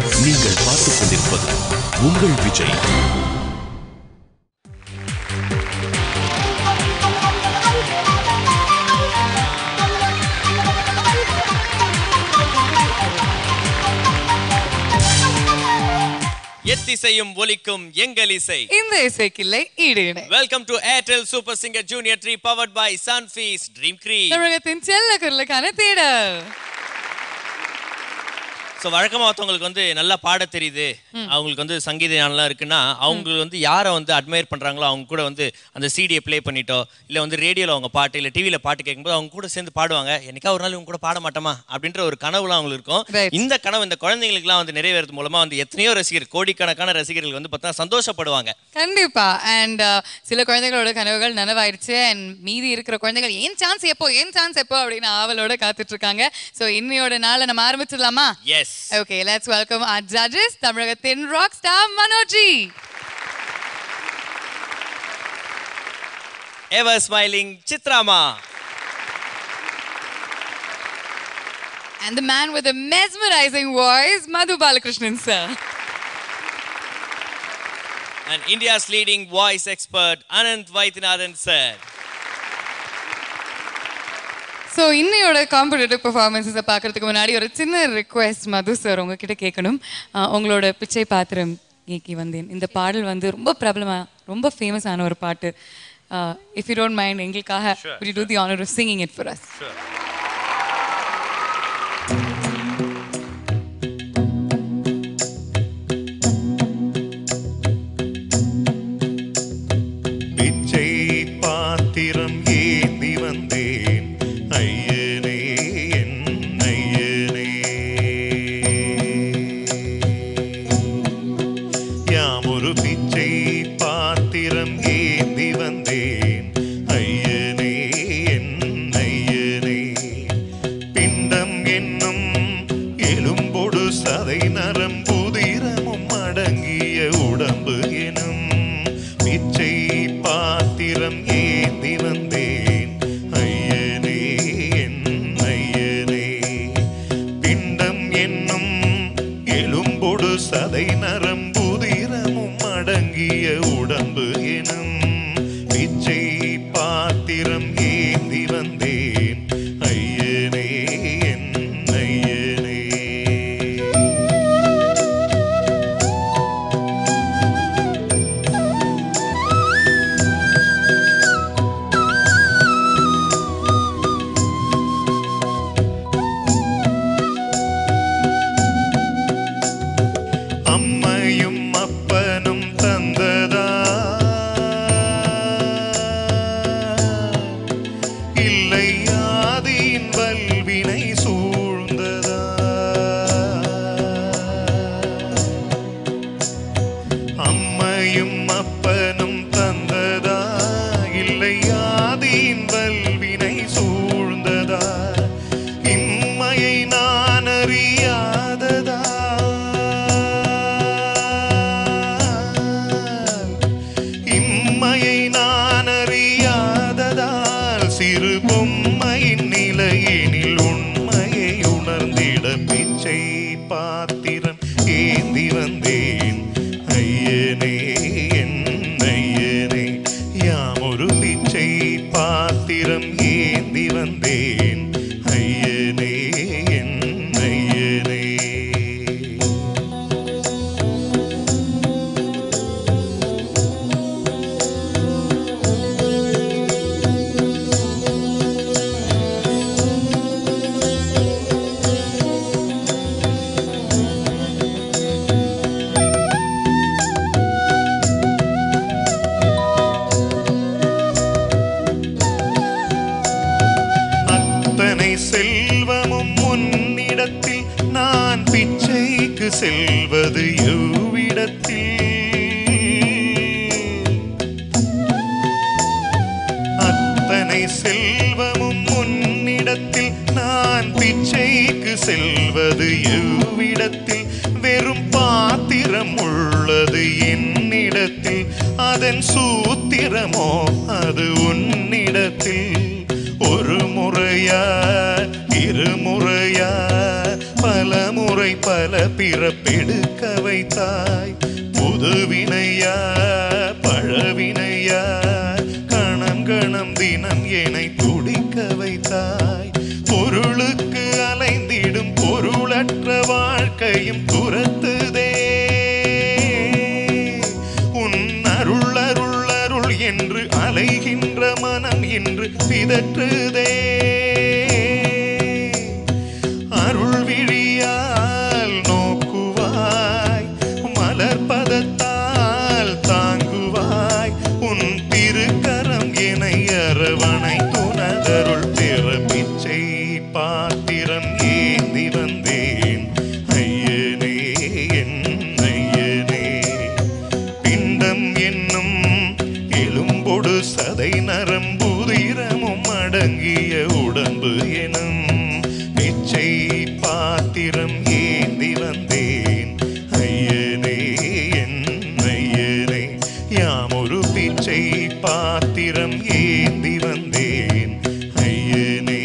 நீங்கள் பார்த்துக் கொண்டிருப்பது உங்கள் விஜய். எத்திசையும் ஒலிக்கும் எங்கள் இசை, இந்த இசைக்கில்லை ஈடு இணை. Welcome to Airtel super singer junior 3 powered by Sunfeast dream cream, தமிழகத்தின் செல்ல குரலுக்கான தேடல். ஸோ வழக்கமாக ஒருத்தவங்களுக்கு நல்லா பாட தெரியுது, அவங்களுக்கு சங்கீத ஞானம்லாம் இருக்குன்னா அவங்க யாரை அட்மையர் பண்ணுறாங்களோ அவங்க கூட அந்த சிடியை ப்ளே பண்ணிட்டோ இல்லை ரேடியோவில் அவங்க பாட்டு இல்லை டிவியில் பாட்டு கேட்கும்போது அவங்க கூட சேர்ந்து பாடுவாங்க. என்னைக்கா ஒரு நாள் இவங்க கூட பாட மாட்டோமா அப்படின்ற ஒரு கனவுலாம் அவங்களுக்கு இருக்கும். இந்த கனவு இந்த குழந்தைங்களுக்குலாம் நிறைவேறது மூலமாக எத்தனையோ ரசிகர், கோடிக்கணக்கான ரசிகர்கள் பார்த்தா சந்தோஷப்படுவாங்க. கண்டிப்பா. அண்ட் சில குழந்தைகளோட கனவுகள் நனவாயிருச்சு. அண்ட் மீதி இருக்கிற குழந்தைகள் ஏன் சான்ஸ் எப்போ அப்படின்னு ஆவலோட காத்துட்டு இருக்காங்க. ஸோ இன்னையோட நாளை நம்ம ஆரம்பிச்சிடலாமா? S. Okay, let's welcome our judges, Tamilagatin rock star Manoji. Ever smiling Chitrama. And the man with a mesmerizing voice, Madhu Balakrishnan sir. And India's leading voice expert, Anant Vaidyanathan sir. So இன்னையோட competitive பெர்ஃபார்மன்ஸை பார்க்கறதுக்கு முன்னாடி ஒரு சின்ன request மது sir உங்ககிட்ட கேட்கணும். உங்களோட பிச்சை பாத்திரம் ஏக்கி வந்தேன் இந்த பாடல் ரொம்ப பிரபலமாக ரொம்ப ஃபேமஸான ஒரு பாட்டு. இஃப் யூ டோன்ட் மைண்ட் எங்களுக்காக would you do the honor of singing it for us? Sure. பிச்சை பாத்திரம் ஏந்தி வந்தேன் ஐயனே என் ஐயனே, யாமொரு பிச்சை பாத்திரம் ஏந்தி வந்தேன் ஐயனே என் ஐயனே, பிண்டம் என்னும் எலும்பொடு சதை நரம்புதிரமும் அடங்கிய உடம்பு எனும் பிச்சை பாத்திரம் ஏந்தி வந்தேன் ஐயனே என் ஐயனே, பிண்டம் என்னும் எலும்பொடு சதை நரம்புதிரமும் அடங்கிய உடம்பு எனும் பிச்சை பாத்திரம் ஏந்தி வந்தேன் ஐயனே என் ஐயனே. அம்மையும் அப்பனும் தந்ததா இல்லை ஆதியின் வல்வினை சூழ்ந்ததா, அம்மையும் அப்பனும் தந்ததா இல்லை ஆதியின் வல்வினை சூழ்ந்ததா, இம்மையை நான் அறியாததா, இம்மையை நான் அறியாததால் சிறு பொம்மையின் நிலையினில் உண்மையை உணர்ந்திட பிச்சை பாத்திரம் ஏந்தி வந்தேன் ஐயனே என் ஐயனே, யாமொரு பிச்சை பாத்திரம் ஏந்தி வந்தேன் ஐயனே என் ஐயனே. அத்தனை செல்வமும் உன்னிடத்தில் நான் பிச்சைக்கு செல்வது எவ்விடத்தில், அத்தனை செல்வமும் உன்னிடத்தில் நான் பிச்சைக்கு செல்வது எவ்விடத்தில், வெறும் பாத்திரம் உள்ளது என்னிடத்தில் அதன் சூத்திரமோ அது உன்னிடத்தில், ஒரு முறையா இருமுறையா பல முறை பல பிறப்பெடுக்க வைத்தாய். புதுவினையா பழவினையா கணம் கணம் தினம் என்னை துடிக்க வைத்தாய். பொருளுக்கு அலைந்திடும் பொருளற்ற வாழ்க்கையும் துரத்துதே. உன் அருள் அருள் அருள் என்று அலைகின்ற மனம் என்று பிதற்றுதே. அருள் விழியால் நோக்குவாய், மலர் பதத்தால் தாங்குவாய். உன் திருக்கரம் என்னை அரவணை துணதருள் பெற பிச்சை பாத்திரம் ஏந்தி வந்தேன். ஐயனே என் ஐயனே, பிண்டம் என்னும் எலும்பொடு சதை நரம்புதிரமும் அடங்கிய உடம்பு எனும் பிச்சை பாத்திரம் ஏந்தி வந்தேன். ஐயனே என் ஐயனே, யாமொரு பிச்சை பாத்திரம் ஏந்தி வந்தேன். ஐயனே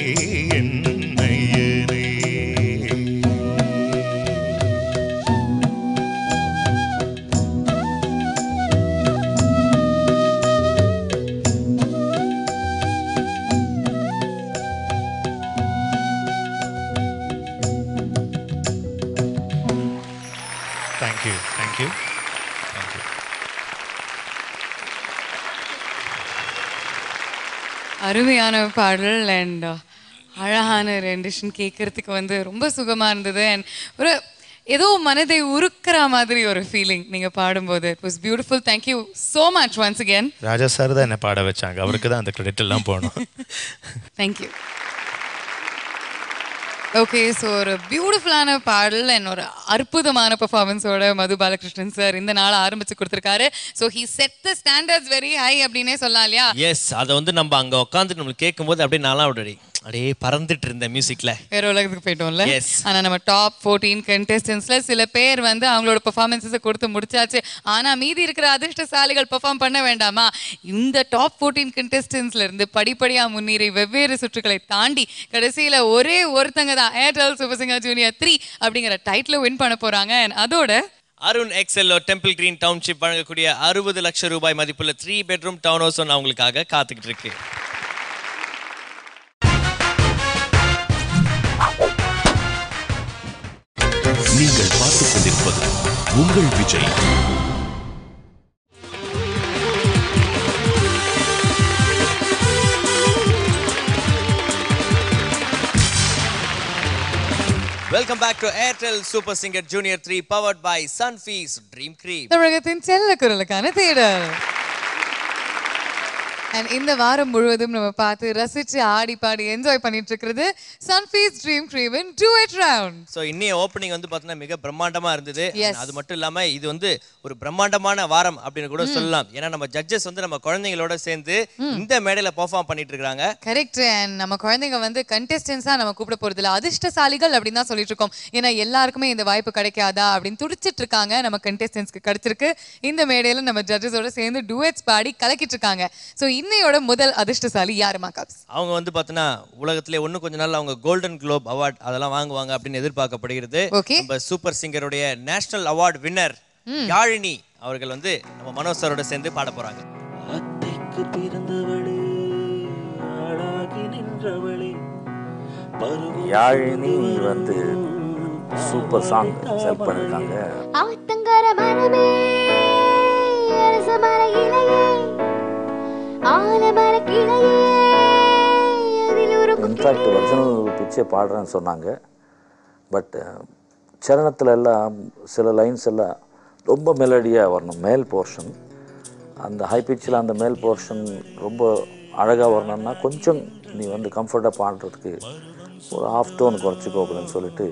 என் ஐயனே. Thank you, thank you, thank you. அருமையான பாடல் அண்ட் அழகான ரெண்டிஷன் கேட்கறதுக்கு வந்து ரொம்ப சுகமா இருந்தது. அண்ட் ஒரு ஏதோ மனதை உருக்குற மாதிரி ஒரு ஃபீலிங் நீங்க பாடும்போது. It was beautiful. Thank you so much once again. Raja sir தான் என்ன பாட வச்சாங்க, அவருக்கு தான் அந்த கிரெடிட் எல்லாம் போகணும். தேங்க்யூ. ஓகே, ஸோ ஒரு பியூட்டிஃபுல்லான பாடல் அண்ட் ஒரு அற்புதமான பெர்ஃபார்மன்ஸோட மது பாலகிருஷ்ணன் சார் இந்த நாளை ஆரம்பிச்சு கொடுத்துருக்காரு. So he said the standards very high அப்படின்னே சொல்லலாம் இல்லையா? எஸ், அதை வந்து நம்ம அங்க உட்காந்துட்டு நம்மளுக்கு கேட்கும்போது அப்படியே நான்லாம் அப்படியே பறந்துட்டு இருந்தேன் மியூசிக்ல. வேற உலகத்துக்கு போயிட்டோம்ல. Yes. ஆனா நம்ம டாப் 14 கண்டெஸ்டன்ஸ்ல சில பேர் வந்து அவங்களோட பெர்ஃபார்மன்ஸை கொடுத்து முடிச்சாச்சு. ஆனா மீதி இருக்கிற அதிர்ஷ்டசாலிகள் பெர்ஃபார்ம் பண்ண வேண்டாமா? இந்த டாப் 14 கண்டெஸ்டன்ஸ்ல இருந்து படிப்படியா முன்னேறி வெவ்வேறு சுற்றுகளை தாண்டி கடைசியில ஒரே ஒருத்தங்க தான் ஏர்டெல் சூப்பர் சிங்கர் ஜூனியர் 3 அப்படிங்கிற டைட்டில் வின் பண்ண போறாங்க. அதோட அருண் எக்ஸெல்லோ டெம்பிள் கிரீன் டவுன்ஷிப் வழங்கக்கூடிய 60 லட்சம் ரூபாய் மதிப்புள்ள 3 பெட்ரூம் டவுன் ஹவுஸ் ஒன்று அவங்களுக்காக காத்துக்கிட்டு இருக்கு. நீங்கள் பார்த்துக் கொண்டிருப்பது உங்கள் Vijay. Welcome back to Airtel super singer junior 3 powered by Sunfeast dream cream. தமிழகத்தின் செல்ல குரலுக்கான தேடல். அண்ட் இந்த வாரம் முழுவதும் நம்ம பார்த்து ரசிச்சு ஆடி பாடி என்ஜாய் பண்ணிட்டு இருக்கிறது சன்ஃபீஸ் ட்ரீம் கிரீமின் டூயட் ரவுண்ட். ஸோ இன்னைய ஓப்பனிங் வந்து பார்த்தீங்கன்னா மிக பிரம்மாண்டமா இருந்தது. Yes. அது மட்டும் இல்லாம இது வந்து ஒரு பிரம்மாண்டமான வாரம் அப்படின்னு கூட சொல்லலாம். ஏன்னா நம்ம ஜட்ஜஸ் வந்து நம்ம குழந்தைங்களோட சேர்ந்து இந்த மேடையில பெர்ஃபார்ம் பண்ணிட்டு இருக்காங்க. கரெக்ட். அண்ட் நம்ம குழந்தைங்க வந்து கண்டெஸ்டன்ஸா நம்ம கூப்பிட போறது இல்ல, அதிர்ஷ்டசாலிகள் அப்படின்னு தான் சொல்லிட்டு இருக்கோம். ஏன்னா எல்லாருக்குமே இந்த வாய்ப்பு கிடைக்காதா அப்படின்னு துடிச்சிட்டு இருக்காங்க. நம்ம கண்டெஸ்டன்ஸ்க்கு கிடைச்சிருக்கு. இந்த மேடையில நம்ம ஜட்ஜஸோட சேர்ந்து டூயட்ஸ் பாடி கலக்கிட்டு இருக்காங்க. ஸோ இன்னையோட முதல் அதிர்ஷ்டசாலி யாருமா காப்ஸ்? அவங்க வந்து பார்த்தீங்கன்னா உலகத்திலே இன்னும் கொஞ்ச நாள் அவங்க கோல்டன் குளோப் அவார்ட் அதெல்லாம் வாங்குவாங்க அப்படின்னு எதிர்பார்க்கப்படுகிறது. நம்ம சூப்பர் சிங்கருடைய நேஷனல் அவார்ட் வின்னர் யாழினி அவர்கள் வந்து நம்ம மனோஜ் சாரோட சேர்ந்து பாட போறாங்க. அத்தைக்கு பிறந்தவளே ஆளாகி நின்றவளே. யாழினி வந்து சூப்பர் சாங் செலக்ட் பண்ணிருக்காங்க. ஆத்தங்கர மரமே அரசமர இலையே ஆலமர கிளையே அதில் ஒரு இன்ஃபேக்ட் ஒரிஜினல் பிச்சை பாடுறேன்னு சொன்னாங்க. பட் சரணத்தில் எல்லாம் சில லைன்ஸ் எல்லாம் ரொம்ப மெலடியாக வரணும். மேல் போர்ஷன் அந்த ஹை பிச்சில் அந்த மேல் போர்ஷன் ரொம்ப அழகாக வரணும்னா கொஞ்சம் நீ வந்து கம்ஃபர்ட்டாக பாடுறதுக்கு ஒரு ஹாஃப் டோன் குறைச்சிக்கோ அப்படின்னு சொல்லிட்டு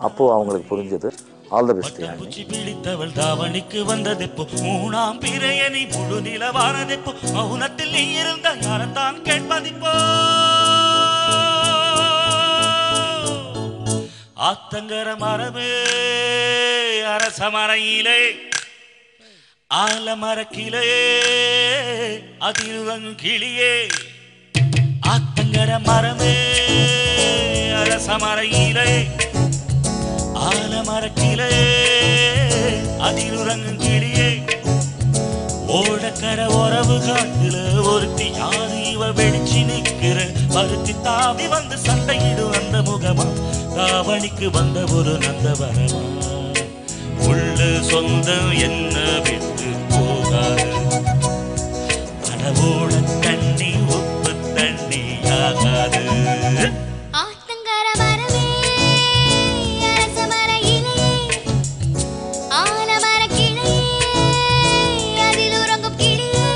அப்போது அவங்களுக்கு புரிஞ்சது. All the best. பிடித்தவள் தாவணிக்கு வந்ததெப்போ மூணாம் பிறையணி முழு நிலவானதெப்போ மௌனத்தில் நீ இருந்த யாரத்தான் கேட்பதிப்போ. ஆத்தங்கர மரமே அரசமரையிலே ஆலமர கிளையே அதில் கிளியே. ஆத்தங்கர மரமே அரசமரையிலே ஆலமரக்கிளே அதில் உறங்கும் கிளியே ஓடக்கர உறவு காட்டுல ஒருத்தி யாரு இவ வெளிச்சு நிற்கிற பருத்தி தாவி வந்து சண்டையிடு அந்த முகமா தாவணிக்கு வந்த ஒரு நந்தவரமா உள்ள சொந்தம் என்ன விட்டு போகாது கடவோட தண்ணி உப்பு தண்ணி ஆகாது ஆத்தங்கர மரமே அரச மர இலையே ஆலமர கிளையே அதில் உறங்கும் கிளியே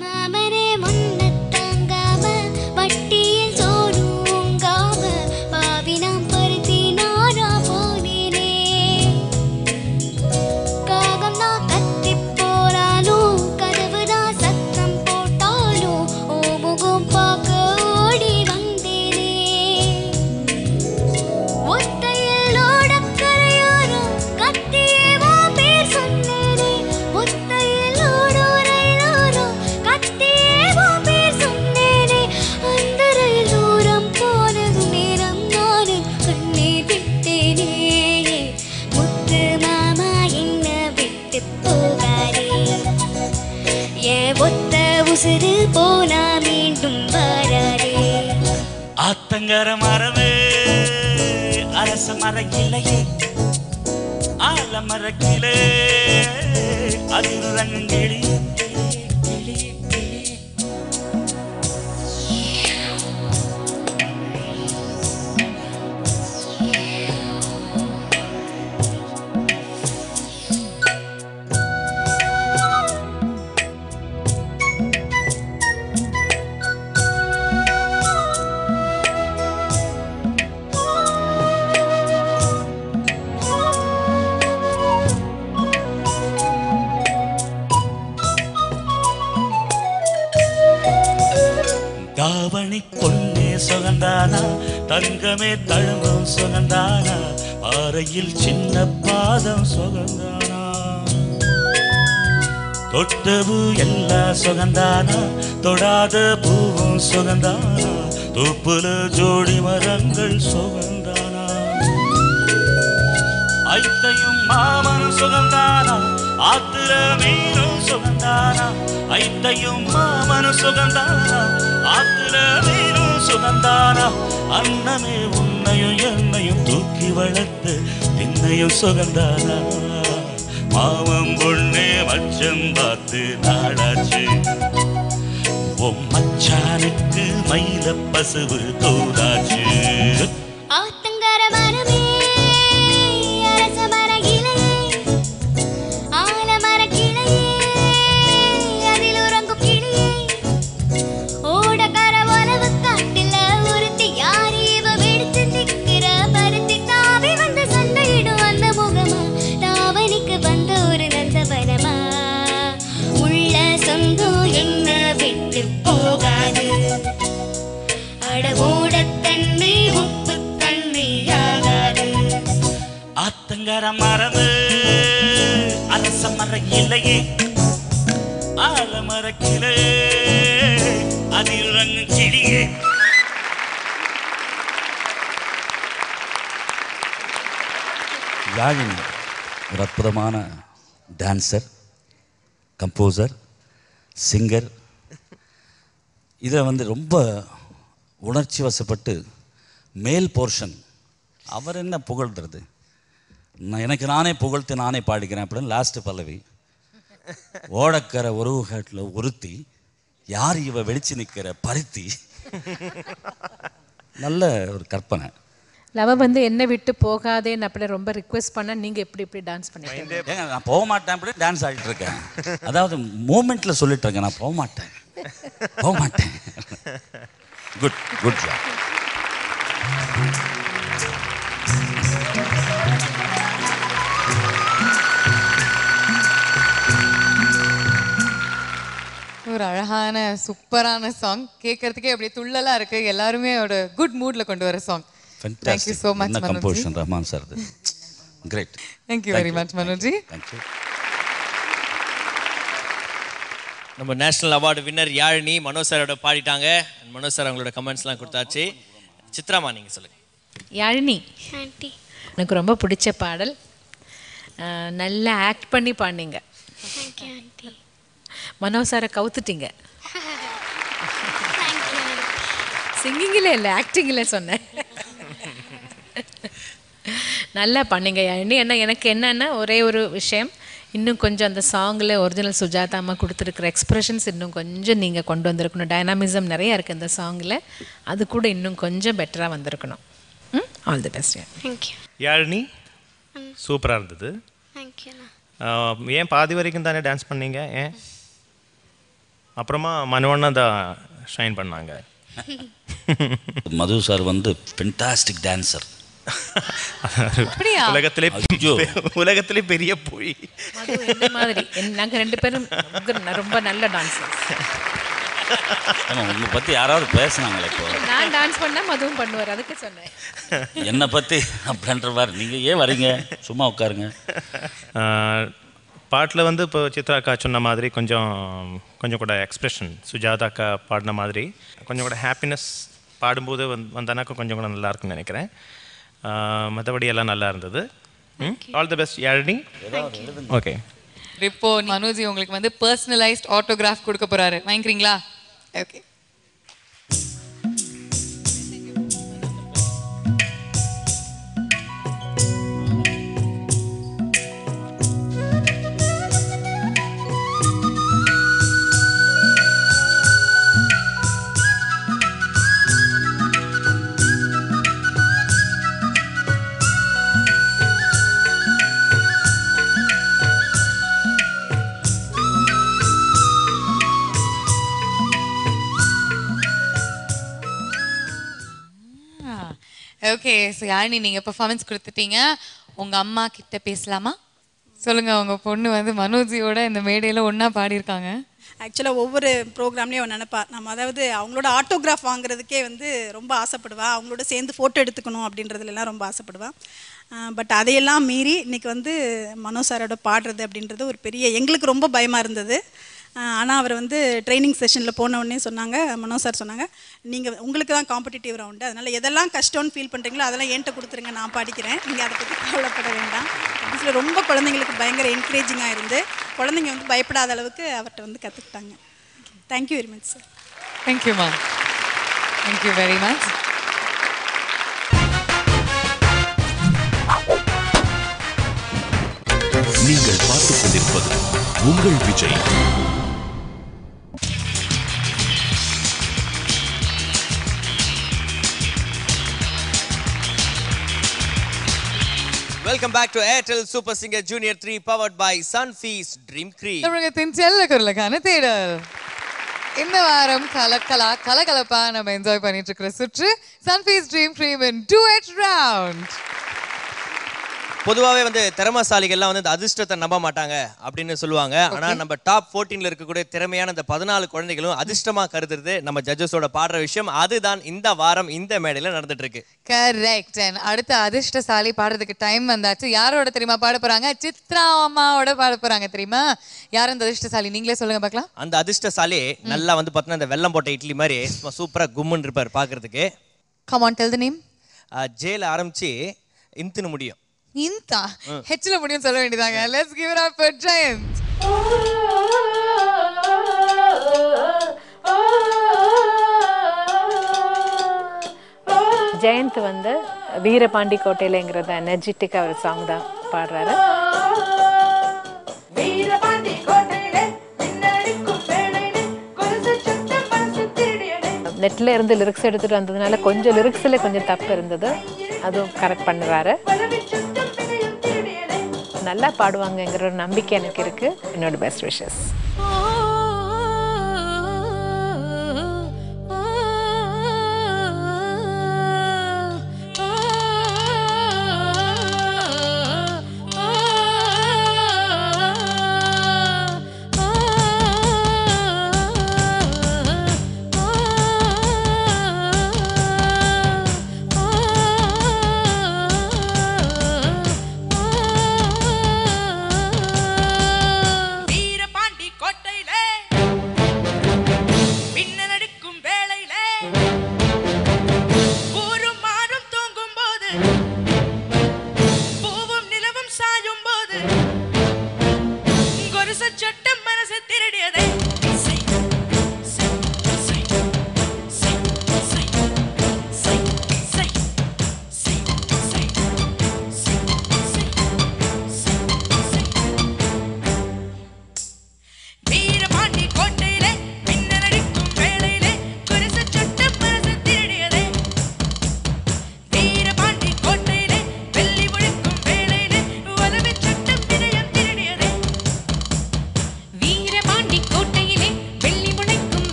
மாமரே முன்னத் தாங்காம வட்டியில் சோறுங்காம பாவினாம் பருத்தி நானா போனேனே காகம் நான் கத்திப் போனாலும் கதவு தான் சத்தம் போட்டாலும் ஓ முகம் பார்க்க ஓடி வந்தேனே ஒத்தையில் ஓடக்கரையோரம் கத்தியே வா பேர் சொன்னேனே ஒத்தையில் ஓடோரையோரம் கத்தியே வா பேர் சொன்னேனே அந்த ரயில் தூரம் போனது நேரம் நானும் கண்ணீர் விட்டேனே முத்து மாமா என்ன விட்டு போகாதே ஏன் ஒத்த உசுறு போனா மீண்டும் வராதே ஆத்தங்கர மரமே அரச மர இலையே ஆலமர கிளே அதில் உறங்கும் கிளியே கிளியே கிளியே தாவணி பொன்னே சுகந்தானா தங்கமே தழும்பும் சுகந்தானா பாறையில் சின்ன பாதம் சுகந்தானா தொட்டவு எல்லா சுகந்தானா தொடாத பூவும் சுகந்தானா தூப்புல ஜோடி மரங்கள் சுகந்தானா ஐத்தையும் மாமனும் சுகந்தானா ஆத்திர மீனும் சுகந்தானா ஐத்தையும் மாமனும் சுகந்தானா ஆத்திர மீனும் சுகந்தானா அன்னமே உன்னையும் என்னையும் தூக்கி வளர்த்து என்னையும் சுகந்தானா மாமம் பொண்ணே மச்சம் பார்த்து நாடாச்சு உன் மச்சானுக்கு மயில பசுவு தோதாச்சு ஆத்தங்கர மரமே அரச மர இலையே ஆலமர கிளையே அதில் உறங்கும் கிளியே ஓடக்கர உறவு காட்டுல ஒருத்தி யாரு இவ வெடிச்சு நிக்கிற பருத்தி தாவி வந்து சண்டையிடும் அந்த முகமா தாவணிக்கு வந்த ஒரு நந்தவனமா உள்ள சொந்தம் என்ன விட்டு போகாது அடவோட தண்ணி உப்பு தண்ணி ஆகாது ஆத்தங்கர மரமே அரச மர இலையே ஆலமர கிளே அதில் உறங்கும் கிளியே யாழினி ஒரு அற்புதமான டான்சர், கம்போசர், சிங்கர். இதை வந்து ரொம்ப உணர்ச்சி வசப்பட்டு மேல் போர்ஷன் அவர் என்ன புகழ்கிறது, எனக்கு நானே புகழ்த்து நானே பாடிக்கிறேன் அப்படின்னு லாஸ்ட் பல்லவி. ஓடக்கரை உறவுகாட்டில் ஒருத்தி யார் இவ வெளிச்சு நிற்கிற பருத்தி. நல்ல ஒரு கற்பனை. லவ வந்து என்ன விட்டு போகாதேன்னு அப்படி ரொம்ப ரிக்வெஸ்ட் பண்ண நீங்க எப்படி டான்ஸ் பண்ணிட்டீங்க? ஏங்க நான் போக மாட்டேன் அப்படி டான்ஸ் ஆடிட்டு இருக்கேன். அதாவது மூமெண்ட்ல சொல்லிட்டு இருக்கேன், நான் போக மாட்டேன் போக மாட்டேன். Good good. ஒரு அழகான சூப்பரான சாங், கேட்கறதுக்கே அப்படியே துள்ளலா இருக்கு. எல்லாருமே ஒரு குட் மூட்ல கொண்டு வர song. Thank you so much Manoj. Composition Rahman sir. Great. Thank you very much Manoj. Thank you. நம்ம national award winner Yazhini Manoj சாரோட பாடிட்டாங்க. மனோஜ் சார் அவங்களோட கமெண்ட்ஸ்லாம் கொடுத்தாச்சு. சித்ராமா நீங்கள் சொல்லுங்க. யாழினி, ஆண்டி எனக்கு ரொம்ப பிடிச்ச பாடல். நல்லா ஆக்ட் பண்ணி பாடினீங்க. Thank you aunty. மனோஜ் சாரை கவுத்துட்டீங்க. Thank you aunty. சிங்கிங்கில் இல்லை, ஆக்டிங்கில் சொன்னேன். நல்லா பண்ணீங்க யாழினி. ஏன்னா எனக்கு என்னென்னா ஒரே ஒரு விஷயம், இன்னும் கொஞ்சம் அந்த சாங்கில் ஒரிஜினல் சுஜாதா அம்மா கொடுத்துருக்குற எக்ஸ்ப்ரெஷன்ஸ் இன்னும் கொஞ்சம் நீங்கள் கொண்டு வந்திருக்கணும். டைனாமிசம் நிறையா இருக்குது இந்த சாங்கில், அது கூட இன்னும் கொஞ்சம் பெட்டராக வந்திருக்கணும். All the best. Thank you. Yazhini சூப்பராக இருந்தது. தேங்க்யூண்ணா. ஏன் பாதி வரைக்கும் தானே டான்ஸ் பண்ணீங்க? ஏன் அப்புறமா மனோண்ணா தான் ஷைன் பண்ணாங்க. மது சார் வந்து ஃபென்டாஸ்டிக் டான்சர். உலகத்திலே பெரிய போய் மாதிரி நாங்கள் 2 பேரும் ரொம்ப நல்ல டான்ஸர். உங்களை பற்றி யாராவது பேசுனாங்களே? இப்போ நான் டான்ஸ் பண்ணால் மதுவும் பண்ணுவார், அதுக்கு சொன்னேன். என்னை பற்றி அப்படின்ற மாதிரி நீங்கள் ஏன் வரீங்க? சும்மா உட்காருங்க. பாட்டில் வந்து இப்போ சித்ராக்கா சொன்ன மாதிரி கொஞ்சம் கூட எக்ஸ்ப்ரெஷன், சுஜாதாக்கா பாடின மாதிரி கொஞ்சம் கூட ஹாப்பினஸ் பாடும்போது வந்தானாக்கா கொஞ்சம் கூட நல்லா இருக்குன்னு நினைக்கிறேன். மற்றபடி எல்லாம் நல்லா இருந்தது. All the best Yazhini. Okay, இப்போ மனோஜ் உங்களுக்கு வந்து பர்சனலைஸ்ட் ஆட்டோகிராஃப் கொடுக்க போறாரு, வாங்கிக்கிறீங்களா? ஓகே. ஓகே, ஸோ யாழினி நீங்கள் பெர்ஃபார்மன்ஸ் கொடுத்துட்டீங்க. உங்கள் அம்மா கிட்ட பேசலாமா? சொல்லுங்கள், உங்கள் பொண்ணு வந்து மனோஜியோட இந்த மேடையில் ஒன்றா பாடியிருக்காங்க. ஆக்சுவலாக ஒவ்வொரு ப்ரோக்ராம்லேயும் அவன் நினைப்பா, நம்ம அதாவது அவங்களோட ஆட்டோகிராஃப் வாங்குறதுக்கே வந்து ரொம்ப ஆசைப்படுவா, அவங்களோட சேர்ந்து ஃபோட்டோ எடுத்துக்கணும் அப்படின்றதுலாம் ரொம்ப ஆசைப்படுவாள். பட் அதையெல்லாம் மீறி இன்றைக்கி வந்து மனோஜ் சாரோட பாடுறது அப்படின்றது ஒரு பெரிய, எங்களுக்கு ரொம்ப பயமாக இருந்தது. ஆனால் அவர் வந்து ட்ரைனிங் செஷனில் போனவுடனே சொன்னாங்க, மனோஜ் சார் சொன்னாங்க, நீங்கள் உங்களுக்கு தான் காம்படிட்டிவ் ரவுண்டு, அதனால் எதெல்லாம் கஷ்டம்னு ஃபீல் பண்ணுறீங்களோ அதெல்லாம் என்கிட்ட கொடுத்துருங்க, நான் பாடிக்கிறேன், நீங்கள் அதை பற்றி கவலைப்பட வேண்டாம் அப்படின்னு சொல்லி ரொம்ப குழந்தைங்களுக்கு பயங்கர என்கரேஜிங்காக இருந்து குழந்தைங்க வந்து பயப்படாத அளவுக்கு அவர்கிட்ட வந்து கற்றுக்கிட்டாங்க. Thank you very much sir. தேங்க்யூம்மா, தேங்க்யூ வெரி மச். நீங்கள் பார்த்துக் கொண்டிருப்பது உங்கள் Vijay. Welcome back to Airtel super singer junior 3 powered by Sunfeast dream cream. தமிழகத்தின் செல்ல குரலுக்கான தேடல். இந்த வாரம் கலகலப்பா நம்ம என்ஜாய் பண்ணிட்டு இருக்கிற சுற்று சன்ஃபீஸ்ட் ட்ரீம் கிரீம் இன் டுயட் ரவுண்ட். பொதுவாகவே வந்து திறமசாலிகள்லாம் வந்து இந்த அதிர்ஷ்டத்தை நம்ப மாட்டாங்க அப்படின்னு சொல்லுவாங்க. ஆனால் நம்ம டாப் 14ல் இருக்கக்கூடிய திறமையான இந்த 14 குழந்தைகளும் அதிர்ஷ்டமாக கருதுறது நம்ம ஜட்ஜஸோட பாடுற விஷயம். அதுதான் இந்த வாரம் இந்த மேடையில் நடந்துட்டு இருக்கு. கரெக்ட். அடுத்த அதிர்ஷ்டசாலி பாடுறதுக்கு டைம் வந்தாச்சு. யாரோட தெரியுமா பாட போறாங்க? சித்ரா அம்மாவோட பாட போறாங்க. தெரியுமா யார் அந்த அதிர்ஷ்டசாலி? நீங்களே சொல்லுங்க பார்க்கலாம். அந்த அதிர்ஷ்டசாலி நல்லா வந்து பார்த்தீங்கன்னா இந்த வெள்ளம் போட்ட இட்லி மாதிரி சூப்பரா கும்முன்னு இருப்பார் பார்க்கறதுக்கு. Come on tell the name. ஜேல ஆரம்பிச்சு இன்த்துன்னு முடியும். இன்தா ஹெச்ல முடியும் சொல்ல வேண்டியதாங்க. Let's give it up for Jayanth. Jayanth வந்து வீரபாண்டி கோட்டையிலங்கிறத எனர்ஜெட்டிக்காக ஒரு சாங் தான் பாடுறாரு. நெட்டில் இருந்து லிரிக்ஸ் எடுத்துகிட்டு வந்ததுனால கொஞ்சம் லிரிக்ஸில் கொஞ்சம் தப்பு இருந்தது, அதுவும் கரெக்ட் பண்ணுறாரு. நல்லா பாடுவாங்கங்கிற ஒரு நம்பிக்கை எனக்கு இருக்குது. என்னோட பெஸ்ட் விஷஸ்.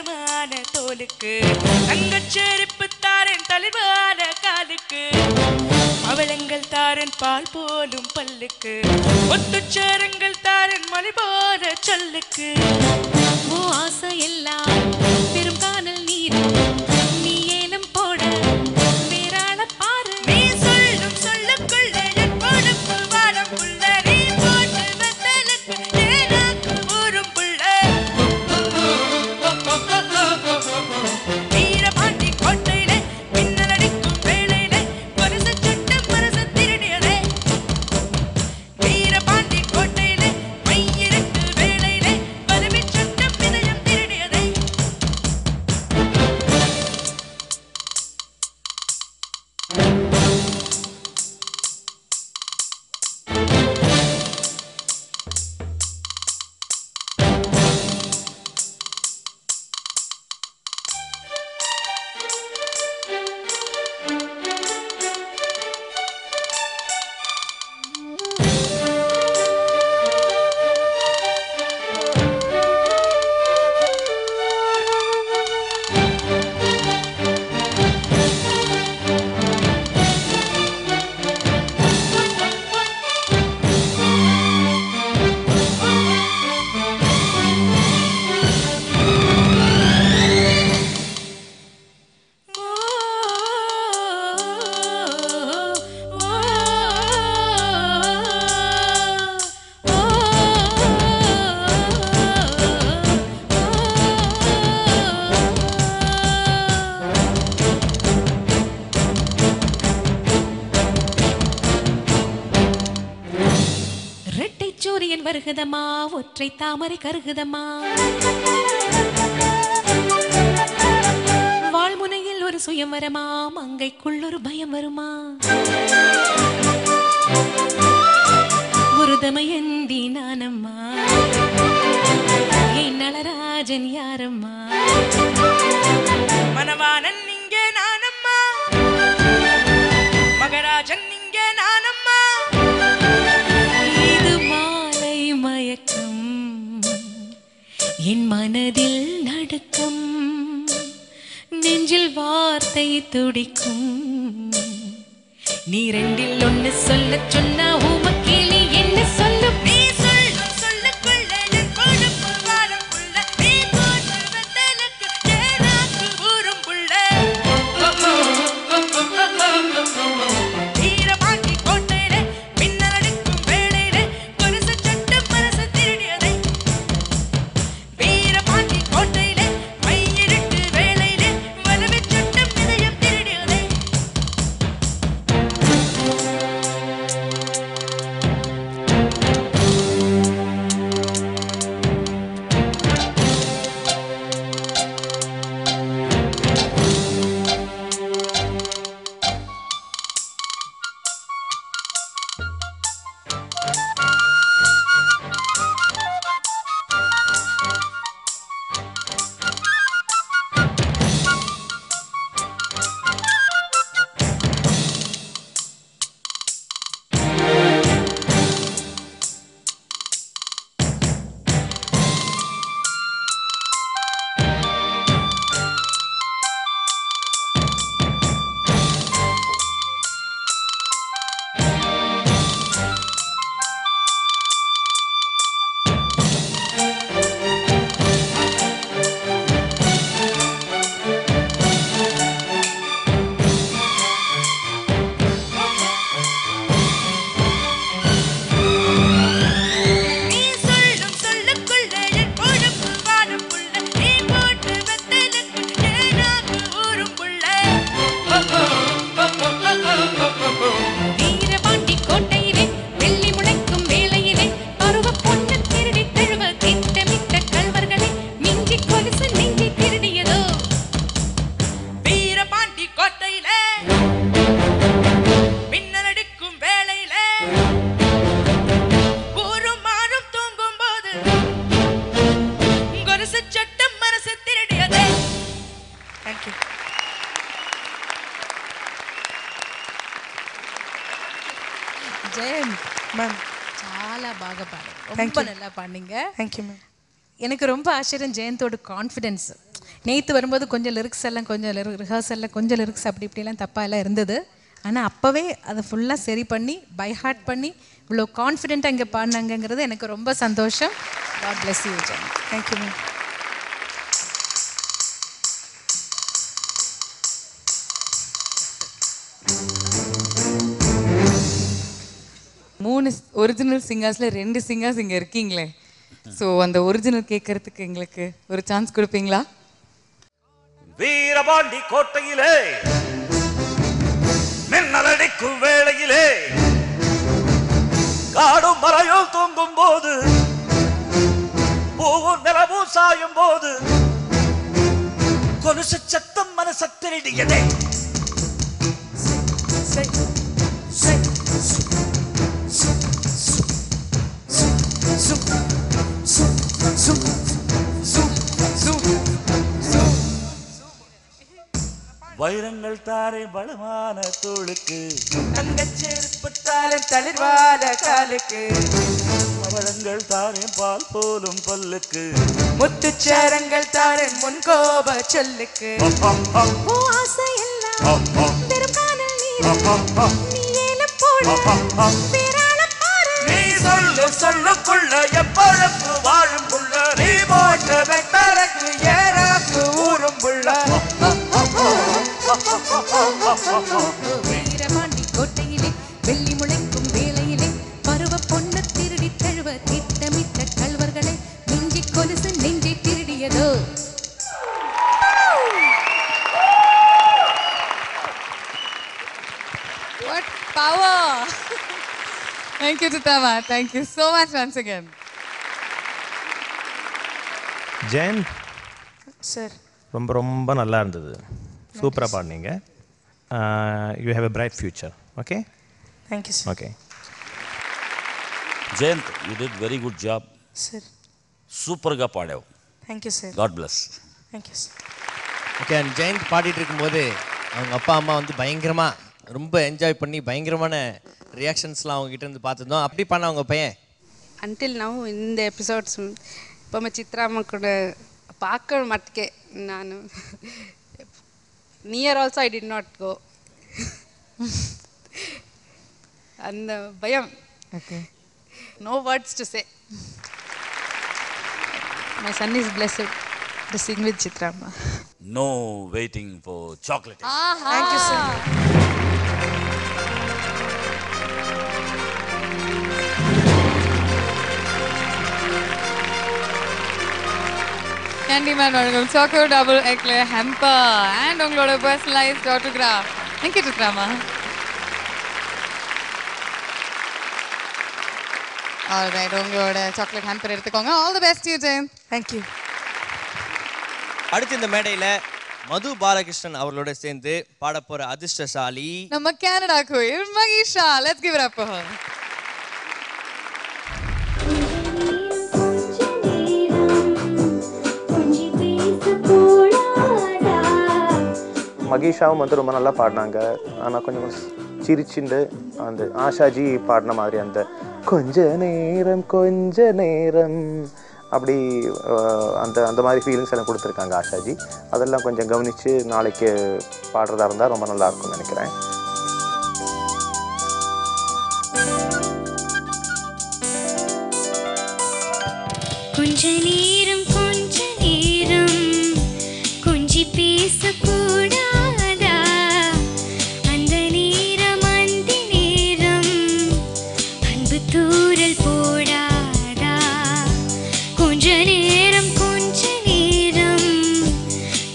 கனமான தோலுக்கு தங்கச் செருப்பு தாரன் தளிர்வான காலுக்கு அவளங்கள் தாரன் பால் போலும் பல்லுக்கு ஒட்டுச்சேரங்கள் தாரன் மலை போல சொல்லுக்கு ஓ ஆசை எல்லாம் பெரும் காணல் நீர் நீ ஏலம் போட வேறாள பாரு நீ சொல்லும் சொல்லுக்குள்ள என் பொழுப்பு வாரம் புள்ள நீ போட்டு வெத்தலுக்கு ஏனாக்கு ஊரும் புள்ள வீரபாண்டி கோட்டையிலே மின்னல் அடிக்கும் வேளையிலே பரிசு சட்டம் மனசு திருடியதே வீரபாண்டி கோட்டையிலே மையிருட்டு வேளையிலே பதவி சட்டம் இதயம் திருடியதே ரெட்டை சூரியன் வருகுதம்மா ஒற்றை தாமரை கருகுதம்மா வாழ்முனையில் ஒரு சுயம்வரமா மங்கைக்குள் ஒரு பயம் வருமா ஒரு தமயந்தி நானம்மா என் நளராஜன் யாரம்மா மனவானன் இங்கே நானம்மா மகராஜன் இங்கே நானம்மா இது மாலை மயக்கம் என் மனதில் நடுக்கம் நெஞ்சில் வார்த்தை துடிக்கும் நீ ரெண்டில் ஒன்னு சொல்ல சொன்னா உமக்கிளி என்ன சொல்லும் நீ சொல்லும் சொல்லுக்குள்ள என் பொழுப்பு வாரம் புள்ள நீ போட்டு வெத்தலுக்கு ஏனாக்கு ஊரும் புள்ள வீரபாண்டி கோட்டையிலே மின்னல் அடிக்கும் வேளையிலே பரிசு சட்டம் மனசு திருடியதே வீரபாண்டி கோட்டையிலே மையிருட்டு வேளையிலே வலவி சட்டம் இதயம் திருடியதே நீ சொல்லும் சொல்லுக்குள்ள என் பொழுப்பு வாரம் புள்ள நீ போட்டு வெத்தலுக்கு ஏனாக்கு ஊரும் புள்ள வீரபாண்டி கோட்டையிலே வெள்ளி முளைக்கும் வேளையிலே பருவ பொண்ணு திருடி தழுவ திட்டமிட்ட கள்வர்களை மிஞ்சி கொலுசு நெஞ்சி திருடியதோ வீரபாண்டி கோட்டையிலே மின்னல் அடிக்கும் வேளையிலே ஊரும் மாறும் தூங்கும் போது கொலுசு சட்டம் மனசு திருடியதே தேங்க்யூ ஜெயம் மேம் చాలా బాగా పాడారు Thank ரொம்ப you. நல்லா பாடுங்க தேங்க்யூ மேம் எனக்கு ரொம்ப ஆச்சரியம் ஜெயந்தோட கான்ஃபிடென்ஸ் நேற்று வரும்போது கொஞ்சம் லிரிக்ஸ் எல்லாம் கொஞ்சம் ரிஹர்சலில் கொஞ்சம் லிரிக்ஸ் அப்படி இப்படிலாம் தப்பாக எல்லாம் இருந்தது. ஆனால் அப்போவே அதை ஃபுல்லாக சரி பண்ணி பை ஹார்ட் பண்ணி இவ்வளோ கான்ஃபிடென்ட்டாக இங்கே பாடினாங்கங்கிறது எனக்கு ரொம்ப சந்தோஷம். God bless you Jayanth. Thank you ma'am. 3 original சிங்கர்ஸ்ல 2 சிங்கர்ஸ் இங்க இருக்கீங்களே. ஸோ அந்த ஒரிஜினல் கேட்கறதுக்கு எங்களுக்கு ஒரு சான்ஸ் கொடுப்பீங்களா? வீரபாண்டி கோட்டையிலே மின்னலடிக்கும் வேளையிலே காடும் மலையும் தூங்கும் போது பூவும் நிலவும் சாயும் போது கொலுசு சத்தம் மனச திருடியதே. வைரங்கள் தாரே பலமான தோளுக்கு, தங்கச்சேர்ப்பு தாரே தளிர்வான காலுக்கு, பவளங்கள் தாரே பால் போலும் பல்லுக்கு, முத்துச்சேரங்கள் தாரே முன்கோப சொல்லுக்கு. நீ சொல்லு சொல்லுக்குள்ள எப்பழப்பு வாழும் புள்ள, நீ போட்ட வெட்டருக்கு ஏறாக்கு ஊரும் புள்ள. வீரபாண்டி கோட்டையிலே வெள்ளி முளைக்கும் வேளையிலே பருவ பொண்ணு திருடி தழுவ திட்டமிட்ட கல்வர்களை மிஞ்சி கொலுசு நெஞ்சை திருடியதோ. What power! Thank you, Chitama. Thank you so much once again. Jayanth sir ரொம்ப ரொம்ப நல்லா இருந்தது. சூப்பராக பாடினீங்க. You have a bright future. Okay, thank you sir. Okay Jayanth, you did very good job. Sir సూపర్గా పాడావు. Thank you sir. God bless. Thank you sir. Okay, Jayanth பாடிட்டு இருக்கும்போது அவங்க அப்பா அம்மா வந்து பயங்கரமாக ரொம்ப என்ஜாய் பண்ணி பயங்கரமான ரியாக்ஷன்ஸ்லாம் அவங்ககிட்ட இருந்து பார்த்துருந்தோம். அப்படி பண்ண அவங்க பையன் ಅಂಟಿಲ್ ನಾವು ಇಂದ ಎಪಿಸೋಡ್ಸ್ இப்போ சித்ராம்மா கூட பார்க்க மட்டுக்கே நான் near also I did not go. அந்த பயம். Okay, no words to say. My son is blessed to sing with சித்ராம்மா. No waiting for chocolate. Thank you sir. Candyman வழங்கும் choco double eclair hamper and உங்களோட பர்சனலைஸ்ட் ஆட்டோகிராஃப். தேங்க்யூ சித்ராமா. Alright, உங்களோட chocolate hamper எடுத்துக்கோங்க. All the best you Jayanth. Thank you. அடுத்து இந்த மேடையில் மது பாலகிருஷ்ணன் அவர்களோட சேர்ந்து பாட போற அதிர்ஷ்டசாலி நம்ம கனடா குயில் Mahisha. Let's give it up for her. மகிஷாவும் வந்து ரொம்ப நல்லா பாடினாங்க. ஆனால் கொஞ்சம் சிரிச்சுண்டு அந்த ஆஷாஜி பாடின மாதிரி அந்த கொஞ்ச நேரம் அப்படி அந்த அந்த மாதிரி ஃபீலிங்ஸ் எனக்கு கொடுத்துருக்காங்க ஆஷாஜி. அதெல்லாம் கொஞ்சம் கவனித்து நாளைக்கு பாடுறதா இருந்தால் ரொம்ப நல்லாயிருக்கும்னு நினைக்கிறேன். கொஞ்ச நேரம் கொஞ்சி பேசக்கூடாதா, அந்த நேரம் அந்த நேரம் அன்பு தூரல் போடாதா. கொஞ்ச நேரம்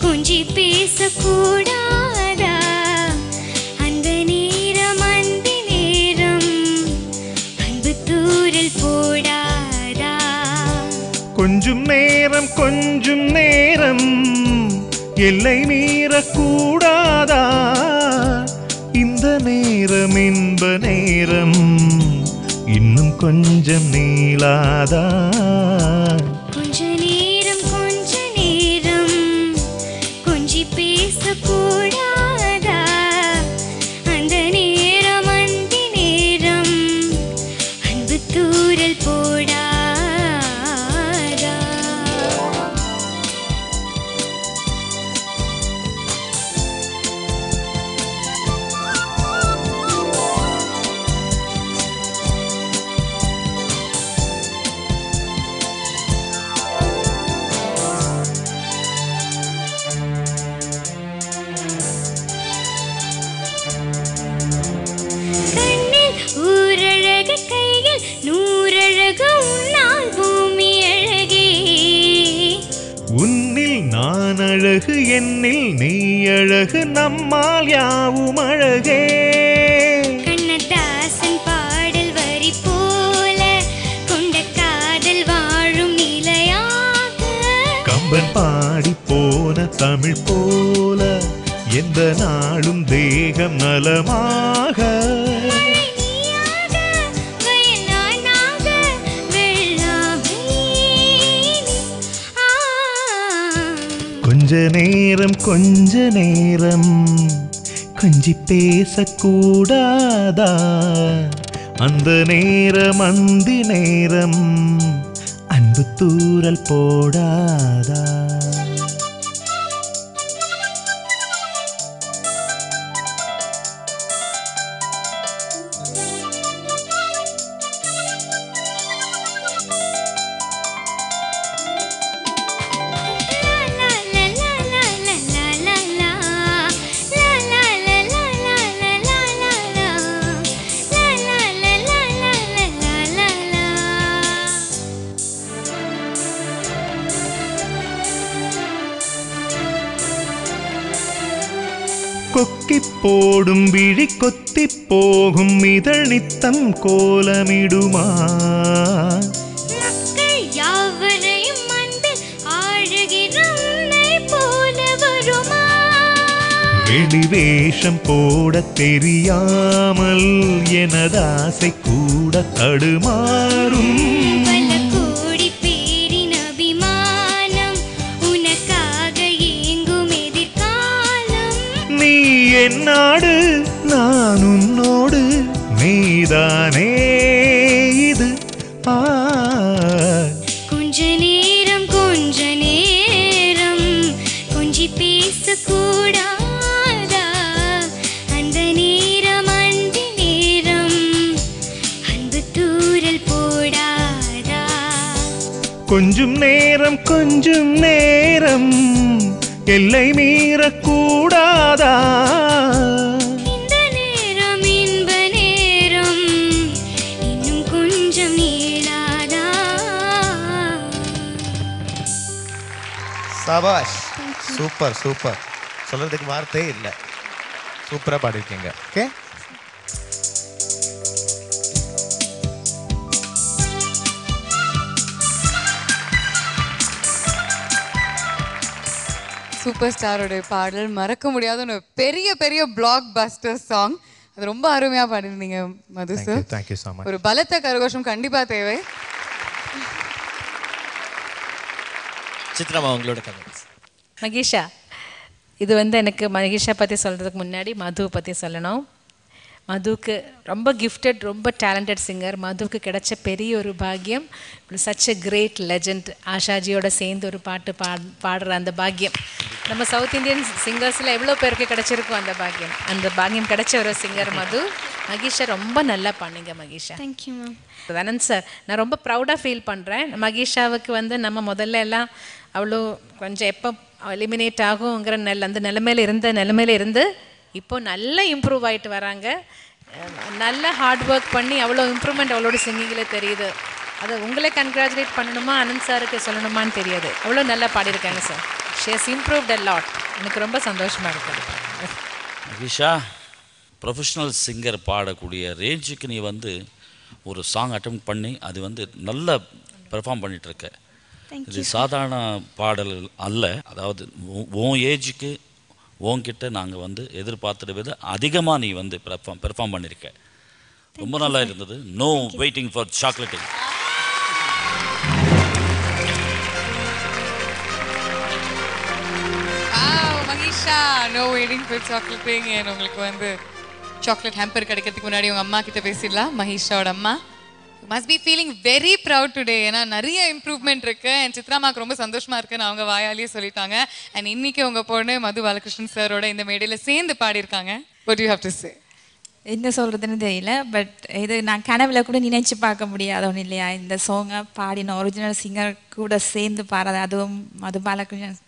கொஞ்சி பேசக்கூடாதா, அந்த நேரம் அந்த நேரம் அன்பு தூரல் போடாதா. கொஞ்சம் நேரம் எல்லை மீறக்கூடாதா, இந்த நேரம் இன்ப நேரம் இன்னும் கொஞ்சம் நீளாதா. கொஞ்ச நேரம் கொஞ்சி பேசக்கூடாதா, அந்த நேரம் அந்த நேரம் அன்பு தூரல் போடாதா. அழகு என்னில் நீ அழகு நம்மால் யாவும் அழகே. கண்ணதாசன் பாடல் வரி போல கொண்ட காதல் வாழும் நிலையாக. கம்பன் பாடி போன தமிழ் போல எந்த நாளும் தேகம் நலமாக. கொஞ்ச நேரம் கொஞ்சி பேசக்கூடாதா? அந்த நேரம் அந்தி நேரம் அன்பு தூரல் போடாதா? கொக்கி போடும் விழி கொத்தி போகும் இதழ் நித்தம் கோலமிடுமா? யாவரையும் வந்து ஆழுகிறை போல வருமா? வெளி வேஷம் போட தெரியாமல் எனது ஆசை கூட தடுமாறும். நாடு நான் உன்னோடு நீதானே இது. கொஞ்ச நேரம் கொஞ்சி பேசக்கூடாதா? அந்த நேரம் அந்தி நேரம் அன்பு தூரல் போடாதா? கொஞ்சம் நேரம் எல்லை மீறக்கூடாதா? இந்த நேரம் இன்ப நேரம் இன்னும் கொஞ்சம் நீளாதா? சபாஷ், சூப்பர் சூப்பர், சொல்றதுக்கு வார்த்தையே இல்லை. சூப்பரா பாடிருக்கீங்க. ஓகே, சூப்பர் ஸ்டாரோட பாடல் மறக்க முடியாத ஒரு பெரிய பெரிய பிளாக் பஸ்டர் சாங். அது ரொம்ப அருமையா பாடிருந்தீங்க மது சார். Thank you so much. ஒரு பலத்த கரகோஷம் கண்டிப்பா தேவை. சித்ராமா உங்களோட கதை. மகேஷா, இது எனக்கு மகேஷா பற்றி சொல்கிறதுக்கு முன்னாடி மதுவை பற்றி சொல்லணும். மதுவுக்கு ரொம்ப கிஃப்டட், ரொம்ப டேலண்டட் சிங்கர். மதுவுக்கு கிடைச்ச பெரிய ஒரு பாக்கியம், சச் எ கிரேட் லெஜண்ட். ஆஷாஜியோட சேர்ந்து ஒரு பாட்டு பாடுற அந்த பாக்கியம் நம்ம சவுத் இந்தியன் சிங்கர்ஸில் எவ்வளோ பேருக்கு கிடைச்சிருக்கும் அந்த பாக்கியம். அந்த பாக்கியம் கிடைச்ச ஒரு சிங்கர் மது. மகேஷா ரொம்ப நல்லா பண்ணீங்க மகேஷா. Thank you ma'am. அனந்த் சார், நான் ரொம்ப ப்ரௌடாக ஃபீல் பண்ணுறேன். மகேஷாவுக்கு நம்ம முதல்ல எல்லாம் அவ்வளோ கொஞ்சம் எப்போ எலிமினேட் ஆகுங்கிற அந்த நிலைமையில இருந்து இப்போ நல்லா இம்ப்ரூவ் ஆகிட்டு வராங்க. நல்லா ஹார்ட் ஒர்க் பண்ணி அவ்வளோ இம்ப்ரூவ்மெண்ட் அவளோட சிங்கிங்கில் தெரியுது. அதை உங்களே கங்க்ராச்சுலேட் பண்ணணுமா அனந்த் சாருக்கு சொல்லணுமான்னு தெரியாது. அவ்வளோ நல்லா பாடியிருக்காங்க sir. She has improved a lot. எனக்கு ரொம்ப சந்தோஷமாக இருக்குது. மகேஷா, ப்ரொஃபஷ்னல் சிங்கர் பாடக்கூடிய ரேஞ்சுக்கு நீ ஒரு சாங் அட்டெம்ப்ட் பண்ணி அது நல்லா பெர்ஃபார்ம் பண்ணிகிட்ருக்க. இது சாதாரண பாடல் அல்ல. அதாவது உன் ஏஜுக்கு உன்கிட்ட நாங்கள் எதிர்பார்த்ததை விட அதிகமாக நீ பெர்ஃபார்ம் பண்ணியிருக்க. ரொம்ப நல்லா இருந்தது. No waiting for chocolating. Mahesha, no waiting for chocolating. உங்களுக்கு சாக்லேட் ஹேம்பர் கிடைக்கிறதுக்கு முன்னாடி உங்கள் அம்மா கிட்ட பேசிடலாம். மகேஷாவோட அம்மா must be feeling very proud today. ஏன்னா நிறைய இம்ப்ரூவ்மெண்ட் இருக்கு. அண்ட் சித்ராமாக்கு ரொம்ப சந்தோஷமா இருக்குன்னு அவங்க வாயாலேயே சொல்லிட்டாங்க. அண்ட் இன்னைக்கு உங்க பொண்ணு மது பாலகிருஷ்ணன் சாரோட இந்த மேடையில் சேர்ந்து பாடியிருக்காங்க. What you have to say? என்ன சொல்கிறதுன்னு தெரியல. பட் இது நான் கனவில் கூட நினைச்சு பார்க்க முடியாத ஒன்று இல்லையா? இந்த சாங்கை பாடின ஒரிஜினல் சிங்கர் கூட சேர்ந்து பாடுறது, அதுவும் மது பாலகிருஷ்ணன்,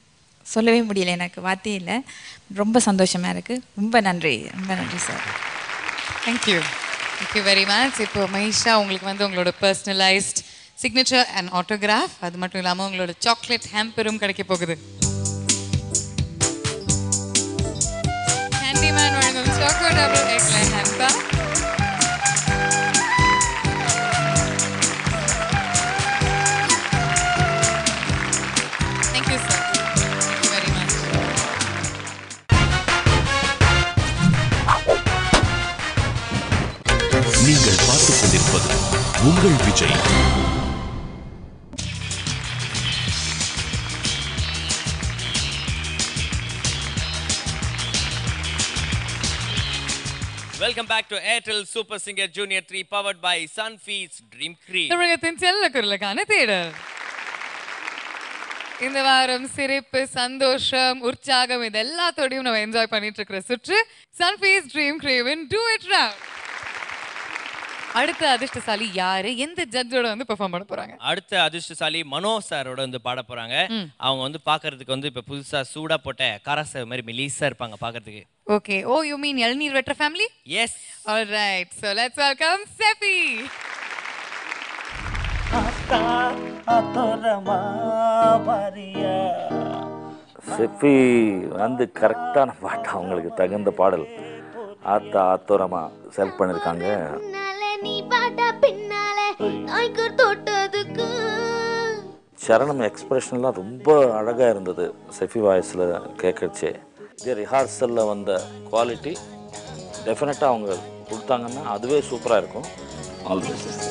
சொல்லவே முடியல, எனக்கு வார்த்தையே இல்லை. ரொம்ப சந்தோஷமாக இருக்குது. ரொம்ப நன்றி சார். Thank you very much. இப்போ மஹிஷா, உங்களுக்கு உங்களோட பர்சனலைஸ்ட் சிக்னேச்சர் அண்ட் ஆட்டோகிராஃப், அது மட்டும் இல்லாமல் உங்களோட சாக்லேட் ஹேம்பரும் கிடைக்க போகுது. உங்கள் Vijay. Welcome back to Airtel Super Singer Junior 3 powered by Sunfeast Dream Cream. தமிழகத்தின் செல்ல குரலுக்கான தேடல். இந்த வாரம் சிரிப்பு, சந்தோஷம், உற்சாகம் இது எல்லாத்தோடையும் நம்ம என்ஜாய் பண்ணிட்டு இருக்கிற சுற்று Sunfeast Dream Cream Do It Round. அடுத்த அதிர்ஷ்டசாலி யாரு? எந்த ஜட்ஜோட வந்து பெர்ஃபார்ம் பண்ண போறாங்க? அடுத்த அதிர்ஷ்டசாலி மனோ சாரோட வந்து பாட போறாங்க. அவங்க வந்து பாக்குறதுக்கு வந்து இப்ப புதுசா சூடா போட்ட காராச மாதிரி மெலிசா இருப்பாங்க பாக்குறதுக்கு. Okay. Oh, you mean Elnir Vetra family? Yes. All right. So let's welcome Seppi. செஃபி வந்து கரெக்டான பாட்டு, அவங்களுக்கு தகுந்த பாடல் ஆத்தா ஆத்தோரமா செலக்ட் பண்ணியிருக்காங்க. சரணம் எக்ஸ்பிரஷன்லாம் ரொம்ப அழகாக இருந்தது செஃபி வாய்ஸில் கேட்கறச்சே. இதே ரிஹார்சலில் வந்த குவாலிட்டி டெஃபினட்டாக அவங்க கொடுத்தாங்கன்னா அதுவே சூப்பராக இருக்கும். All the best.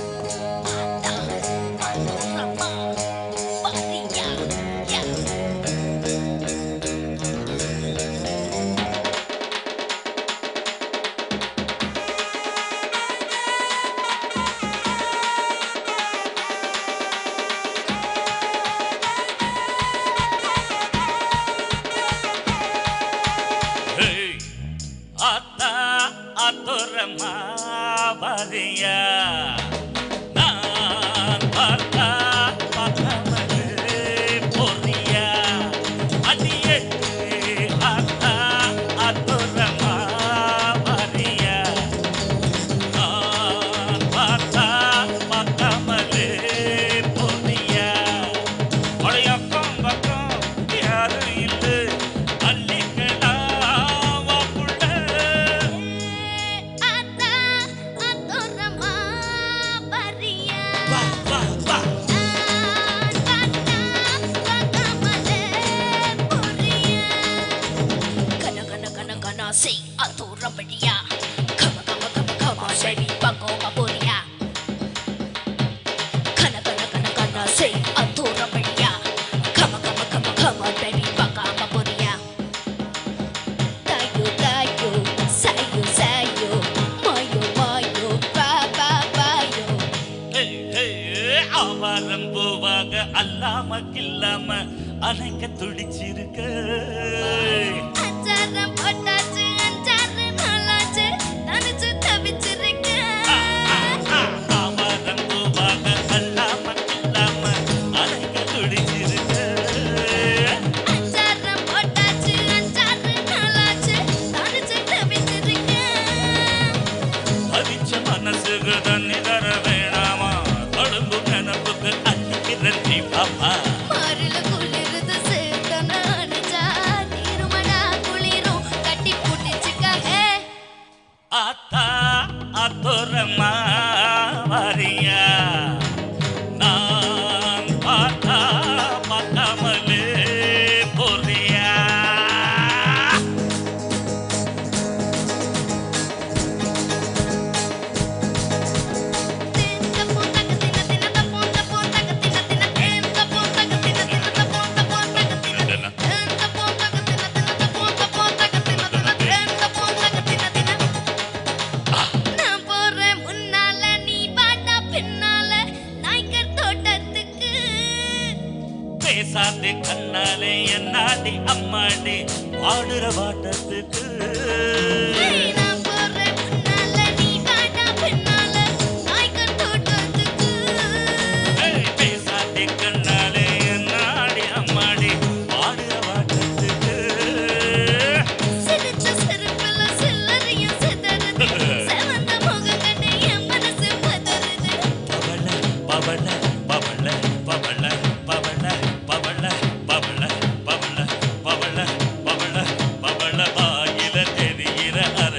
வாயில தெரிகிற அரை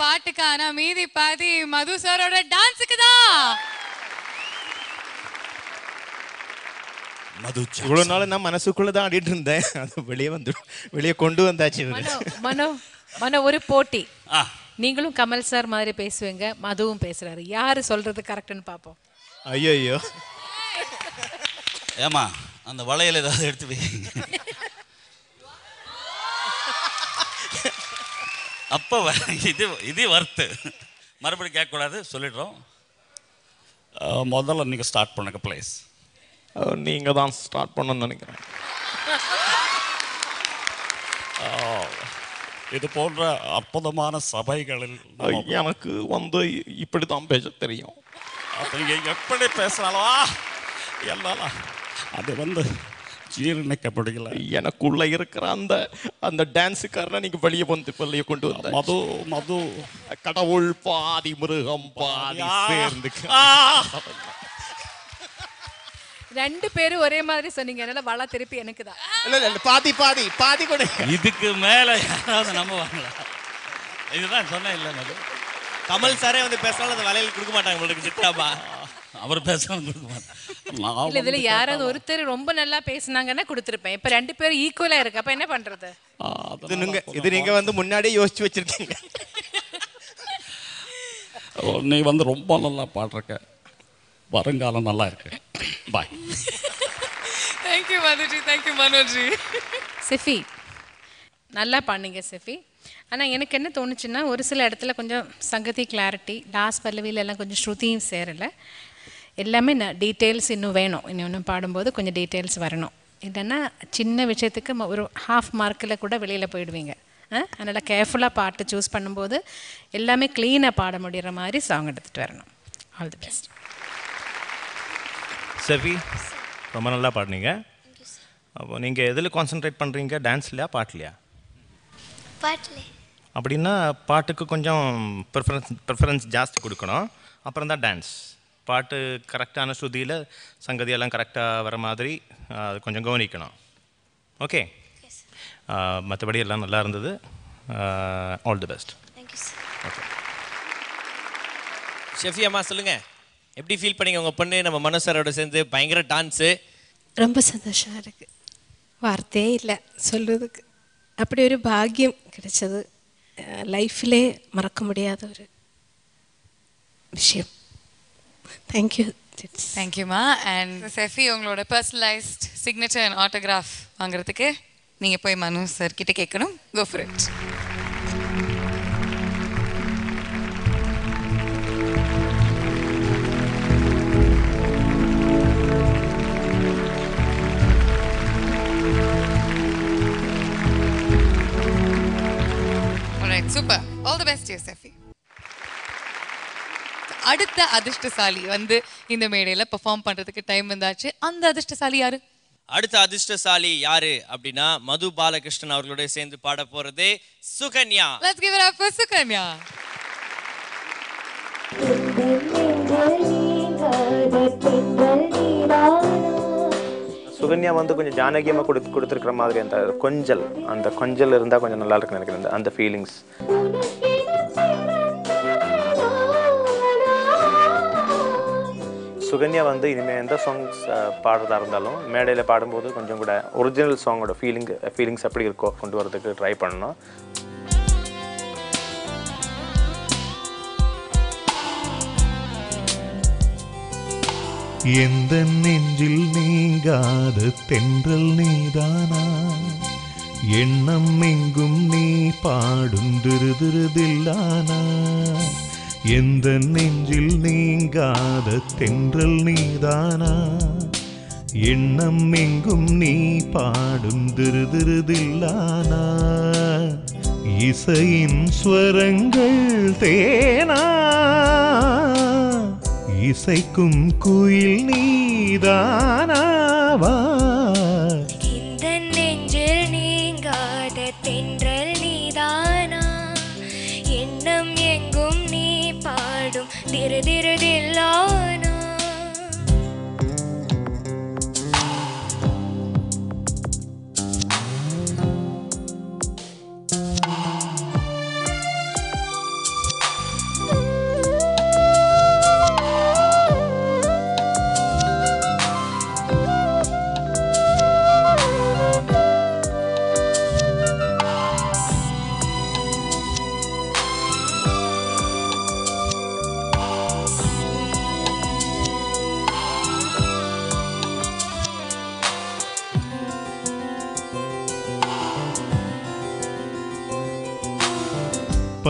பாட்டுக்கு, ஆனா மீதி பாதி மது சாரோட டான்ஸுக்கு தான். இவ்வளவு நாள் நான் மனசுக்குள்ள தான் ஆடிட்டு இருந்தேன். அது வெளியே கொண்டு வந்தாச்சு. மனோ ஒரு போட்டி. நீங்களும் கமல் சார் மாதிரி பேசுவீங்க, மதுவும் பேசுறாரு. யாரு சொல்றது கரெக்ட்னு பாப்போம். ஐயோ ஏமா அந்த வளையல் ஏதாவது எடுத்து வைங்க. அப்போ இது வர்த்து மறுபடியும் கேட்கக்கூடாது, சொல்லிடுறோம். முதல்ல நீங்கள் ஸ்டார்ட் பண்ணுங்க ப்ளீஸ். நீங்கள் தான் ஸ்டார்ட் பண்ணணும்னு நினைக்கிறேன். இது போன்ற அற்புதமான சபைகளில் எனக்கு இப்படி தான் பேச தெரியும். நீங்கள் எப்படி பேசுகிறாலும் எல்லாம் அது ஜீரணிக்க முடியல. எனக்குள்ள இருக்கிற அந்த டான்ஸுக்காரனை நீங்க வெளியே கொண்டு வந்த மது கடவுள் பாதி மிருகம் பாதி சேர்ந்து. ரெண்டு பேரும் ஒரே மாதிரி சொன்னீங்க, என்னால வள திருப்பி எனக்கு தான். இல்ல பாதி பாதி பாதி கூட. இதுக்கு மேல யாராவது நம்புவாங்களா? இதுதான் சொன்னேன். இல்ல மது கமல் சாரே பேசினாலும் அந்த வளையல் கொடுக்க மாட்டாங்க உங்களுக்கு. சித்ராபா அவர் பேசணும் கொடுக்க மாட்டாங்க. இல்ல இதுல யாராவது ஒருத்தர் ரொம்ப நல்லா பேசினாங்கன்னா கொடுத்துருப்பேன். இப்ப ரெண்டு பேரும் ஈக்குவலா இருக்கு, அப்ப என்ன பண்றது? இது நீங்க முன்னாடியே யோசிச்சு வச்சிருக்கீங்க. நீ ரொம்ப நல்லா பாடுறக்க, வருங்காலம் நல்லா இருக்கு. பாய். தேங்க்யூ மதுஜி, தேங்க்யூ மனோஜி. செஃபி நல்லா பாடுங்க செஃபி. ஆனால் எனக்கு என்ன தோணுச்சுன்னா, ஒரு சில இடத்துல கொஞ்சம் சங்கதி கிளாரிட்டி, லாஸ்ட் பல்லவியில் எல்லாம் கொஞ்சம் ஸ்ருதியும் சேரலை. எல்லாமே டீட்டெயில்ஸ் இன்னும் வேணும். இன்னும் பாடும்போது கொஞ்சம் டீட்டெயில்ஸ் வரணும். இல்லைன்னா சின்ன விஷயத்துக்கு ஒரு ஹாஃப் மார்க்கில் கூட வெளியில் போயிடுவீங்க. அதனால் கேர்ஃபுல்லாக பாட்டு சூஸ் பண்ணும்போது எல்லாமே க்ளீனாக பாட முடிகிற மாதிரி சாங் எடுத்துகிட்டு வரணும். All the best. செஃபி ரொம்ப நல்லா பாடுனீங்க. அப்போ நீங்கள் எதில் கான்சென்ட்ரேட் பண்ணுறீங்க? டான்ஸ்லையா பாட்டுலையா? பாட்டில். அப்படின்னா பாட்டுக்கு கொஞ்சம் ப்ரிஃபரன்ஸ் ஜாஸ்தி கொடுக்கணும், அப்புறம் தான் டான்ஸ். பாட்டு கரெக்டான ஸ்ருதியில் சங்கதியெல்லாம் கரெக்டாக வர மாதிரி அது கொஞ்சம் கவனிக்கணும். ஓகே, மற்றபடி எல்லாம் நல்லா இருந்தது. All the best. ஓகே ஷெஃபி அம்மா சொல்லுங்கள், எப்படி ஃபீல் பண்ணீங்க உங்கள் பொண்ணு நம்ம மனோ சாரோட சேர்ந்து பயங்கர டான்ஸு? ரொம்ப சந்தோஷமாக இருக்குது, வார்த்தையே இல்லை சொல்கிறதுக்கு. அப்படி ஒரு பாக்கியம் கிடைச்சது, லைஃப்லே மறக்க முடியாத ஒரு விஷயம். தேங்க்யூ. தேங்க்யூமா. அண்ட் செஃபி, உங்களோட பர்சனலைஸ்ட் சிக்னேச்சர் அண்ட் ஆட்டோகிராஃப் வாங்குறதுக்கு நீங்கள் போய் மனோ சார் கிட்ட கேட்கணும். Go for it. Super. All the best you செஃபி. அடுத்த அதிர்ஷ்டசாலி இந்த மேடையில பெர்ஃபார்ம் பண்றதுக்கு டைம் வந்தாச்சு. அந்த அதிர்ஷ்டசாலி யாரு? அடுத்த அதிர்ஷ்டசாலி யாரு அப்படின்னா மது பாலகிருஷ்ணன் அவர்களோட சேர்ந்து பாட போறது Sukanya. Let's give it up for Sukanya. Sukanya கொஞ்சம் ஜானகியமாக கொடுத்துருக்குற மாதிரி அந்த கொஞ்சல் இருந்தால் கொஞ்சம் நல்லா இருக்குன்னு நினைக்கிறேன். அந்த ஃபீலிங்ஸ் சுகன்யா இனிமேல் எந்த சாங்ஸ் பாடுறதா இருந்தாலும் மேடையில் பாடும்போது கொஞ்சம் கூட ஒரிஜினல் சாங்கோட ஃபீலிங்ஸ் எப்படி இருக்கோ கொண்டு வரதுக்கு ட்ரை பண்ணணும். எந்த நெஞ்சில் நீங்காத தென்றல் நீதானா, எண்ணம் எங்கும் நீ பாடும் திருதிருதில்லானா. எந்த நெஞ்சில் நீங்காத தென்றல் நீதானா, எண்ணம் எங்கும் நீ பாடும் திருதிருதில்லானா. இசையின் ஸ்வரங்கள் தேனா, இசைக்கும் குயில் நீதானாவா. இந்த நெஞ்சில் நீங்காத தென்றல் நீதானா, எண்ணம் எங்கும் நீ பாடும் திருதிருதில்லானா.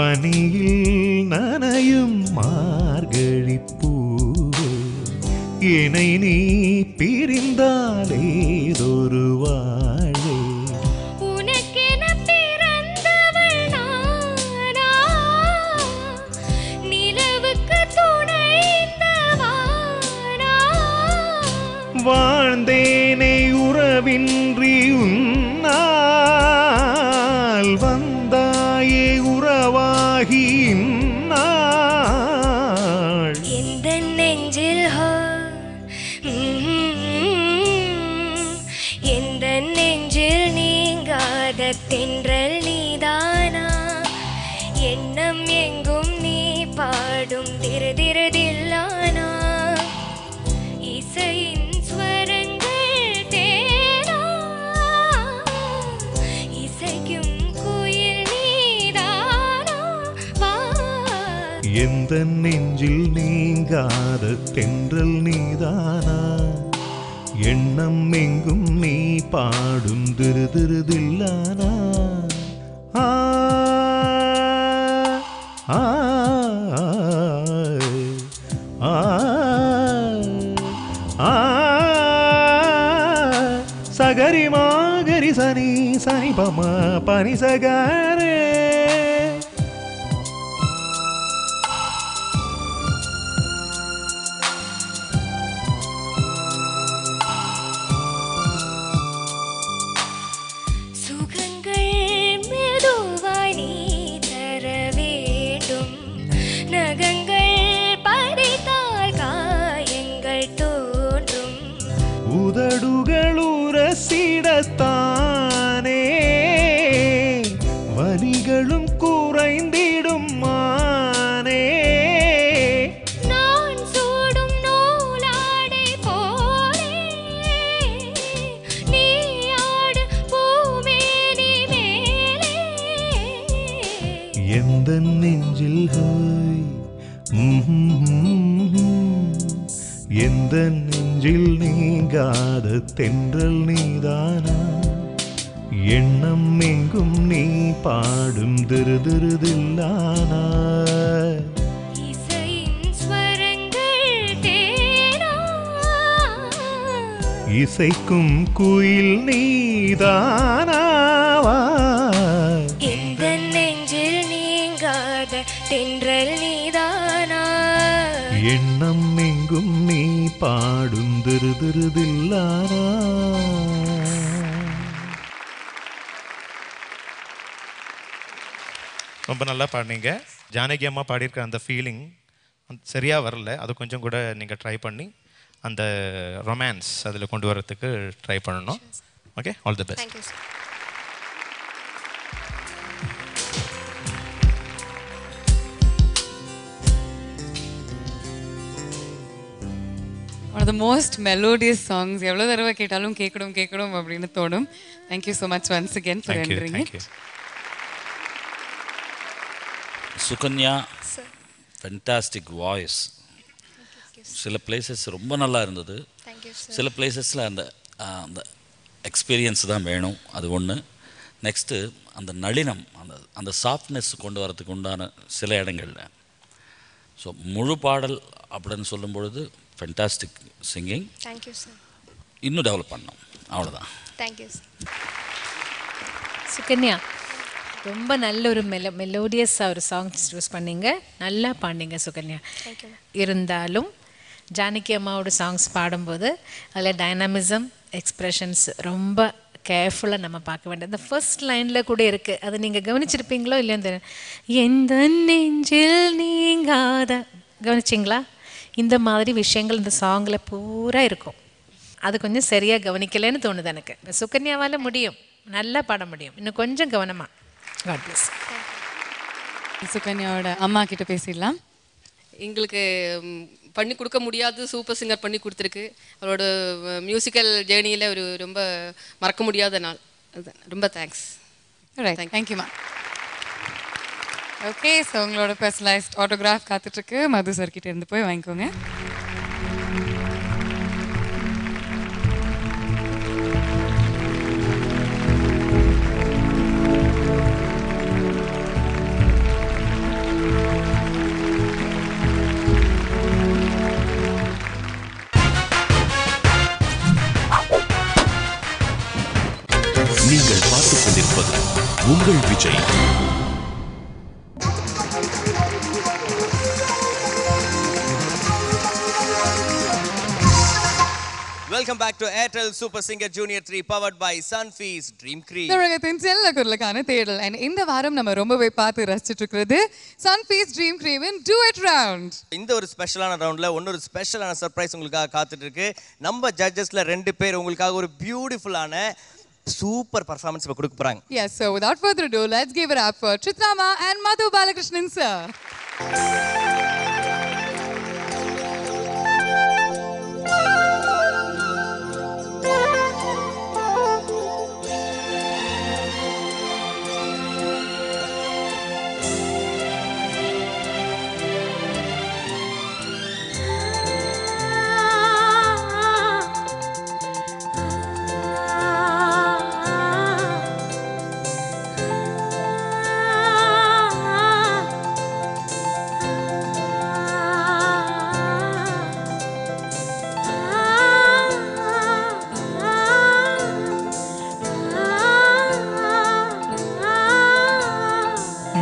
பனியில் நனையும் மார்கழி பூவே என்னை நீ பிரிந்தால் ஏதொரு வாழ்வே உனக்கென பிறந்தவள் நானா நிலவுக்கு துணைந்தவானா வாழ்ந்தேனை உறவின்றி உன்னால் வந்தாயே உறவாகி இந்நாள் இந்த நெஞ்சில் எந்த நெஞ்சில் நீங்காத தென்றல் நீதானா எண்ணம் எங்கும் நீ பாடும் திருதிருதில்லானா இசையின் ஸ்வரங்கள் தேனா இசைக்கும் குயில் நீதானா வா எந்த நெஞ்சில் நீங்காத தென்றல் நீதானா எண்ணம் எங்கும் நீ பாடும் திருதிருதில்லானா ஆ ஆ ஆ ஆ சகரி மாகரி சனி சனி பம பனி சகரே சுகங்கள் மெதுவாய் நீ தர வேண்டும் நகங்கள் பறித்தால் காயங்கள் தோன்றும் உதடுகள் உரசிடத்தானே வலிகளும் குறைந்திடும் மானே நான் சூடும் நூலாடை போலே நீ ஆடு பூமேனி மேலே எந்த நெஞ்சில் ஹோய் எந்த நெஞ்சில் நீங்காத தென்றல் நீதானா எண்ணம் எங்கும் நீ பாடும் திருதிருதில்லானா இசையின் ஸ்வரங்கள் தேனா இசைக்கும் குயில் நீதானாவா இந்த நெஞ்சில் நீங்காத தென்றல் நீதானா எண்ணம் எங்கும் நீ பாடும் திருதிருதில்லானா ரொம்ப நல்லா பாடினீங்க. ஜானகி அம்மா பாடியிருக்க அந்த ஃபீலிங் சரியாக வரல. அது கொஞ்சம் கூட நீங்கள் ட்ரை பண்ணி அந்த ரொமான்ஸ் அதில் கொண்டு வரதுக்கு ட்ரை பண்ணணும். Okay, all the best. Thank you sir. One of the most melodious songs. எவ்வளோ தடவை கேட்டாலும் கேட்கணும் கேட்கணும் அப்படின்னு தோணும். Thank you so much once again for entering it. Sukanya, fantastic voice. சில பிளேசஸ் ரொம்ப நல்லா இருந்தது, சில பிளேசஸில் அந்த அந்த எக்ஸ்பீரியன்ஸ் தான் வேணும். அது ஒன்று. நெக்ஸ்ட்டு அந்த நளினம், அந்த சாஃப்ட்னஸ் கொண்டு வரதுக்கு உண்டான சில இடங்களில். ஸோ முழு பாடல் அப்படின்னு சொல்லும் பொழுது ஃபென்டாஸ்டிக் சிங்கிங். Thank you sir. இன்னும் டெவலப் பண்ணோம், அவ்வளோதான். Thank you sir. சுகன்யா, ரொம்ப நல்ல ஒரு மெலோடியஸாக ஒரு சாங்ஸ் சூஸ் பண்ணீங்க. நல்லா பாடினீங்க சுகன்யா. தேங்க்யூ. இருந்தாலும் ஜானகி அம்மாவோட சாங்ஸ் பாடும்போது அதில் டைனாமிசம், எக்ஸ்ப்ரெஷன்ஸ் ரொம்ப கேர்ஃபுல்லாக நம்ம பார்க்க வேண்டியது. அந்த ஃபர்ஸ்ட் லைனில் கூட இருக்குது, அது நீங்கள் கவனிச்சிருப்பீங்களோ இல்லையோ தெரியும். எந்த நெஞ்சில் நீங்காத, கவனிச்சிங்களா? இந்த மாதிரி விஷயங்கள் இந்த சாங்கில் பூரா இருக்கும். அது கொஞ்சம் சரியாக கவனிக்கலைன்னு தோணுது எனக்கு. சுகன்யாவால் முடியும், நல்லா பாட முடியும். இன்னும் கொஞ்சம் கவனமாக. God plus. சுகன்யாவோட அம்மா கிட்ட பேசிடலாம். எங்களுக்கு பண்ணி கொடுக்க முடியாத சூப்பர் சிங்கர் பண்ணி கொடுத்துருக்கு. அவரோட மியூசிக்கல் ஜேர்னியில் ஒரு ரொம்ப மறக்க முடியாத நாள். ரொம்ப தேங்க்ஸ். தேங்க்யூமா. ஓகே, ஸோ உங்களோட பர்சனலைஸ்ட் ஆட்டோகிராஃப் காத்துட்ருக்கு. மது சார் கிட்ட இருந்து போய் வாங்கிக்கோங்க. Welcome back to Airtel Super Singer Junior 3 powered by Sunfeast Dream Cream. தமிழகத்தின் செல்ல குரலுக்கான தேடல் and இந்த வாரம் நம்ம ரொம்பவே பார்த்து ரசிச்சிட்டு இருக்கிறது Sunfeast Dream Cream in Do It Round. இந்த ஒரு ஸ்பெஷலான ரவுண்ட்ல இன்னொரு ஸ்பெஷலான சர்ப்ரைஸ் உங்களுக்காக காத்துட்டு இருக்கு. நம்ம ஜட்ஜஸ்ல 2 பேர் உங்களுக்காக ஒரு பியூட்டிஃபுல்லான சூப்பர் பெர்ஃபார்மன்ஸ் இப்ப கொடுக்க போறாங்க. Yes, so without further ado, let's give it up for Chitrama and Madhu Balakrishnan sir.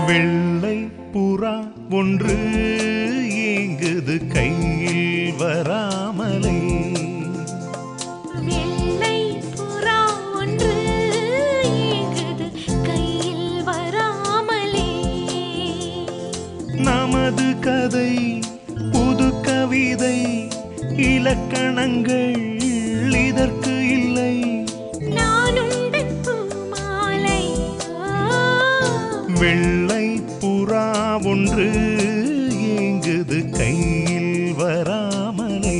வெள்ளை புறா ஒன்று ஏங்குது கையில் வராமலே வெள்ளை புறா ஒன்று ஏங்குது கையில் வராமலே நமது கதை புது கவிதை இலக்கணங்கள் இதற்கு இல்லை நானுண்டன் பூமாலை வெள்ளை புறா ஒன்று ஏங்குது கையில் வராமலே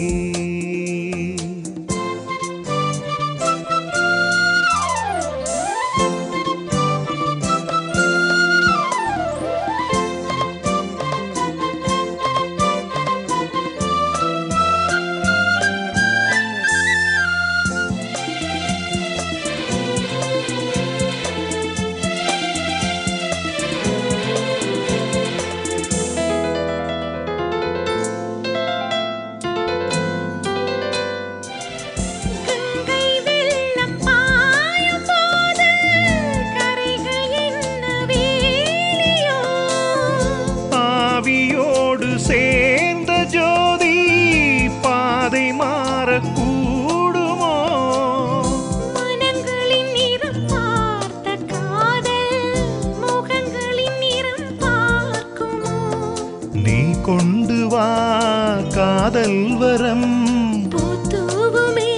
கங்கை வெள்ளம் பாயும் போது கரைகள் என்ன வேலியோ ஆவியோடு சேர்ந்த ஜோதி பாதை மாறக்கூடுமோ மனங்களின் நிறம் பார்த்த காதல் முகங்களின் நிறம் பார்க்குமோ நீ கொண்டு வா காதல் வரம் பூத்தூவுமே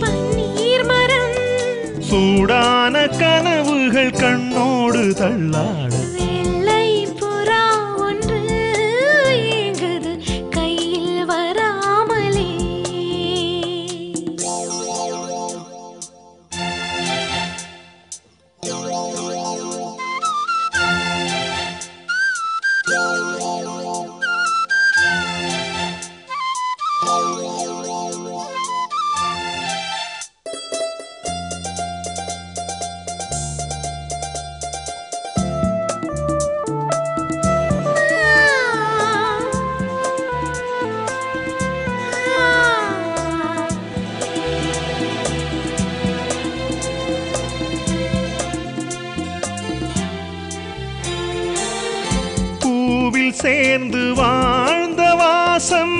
பன்னீர் மரம் சூடான கனவுகள் கண்ணோடு தள்ளாட வெள்ளை புறா ஒன்று ஏங்குது கையில் வராமலே பூவில் சேர்ந்து வாழ்ந்த வாசம்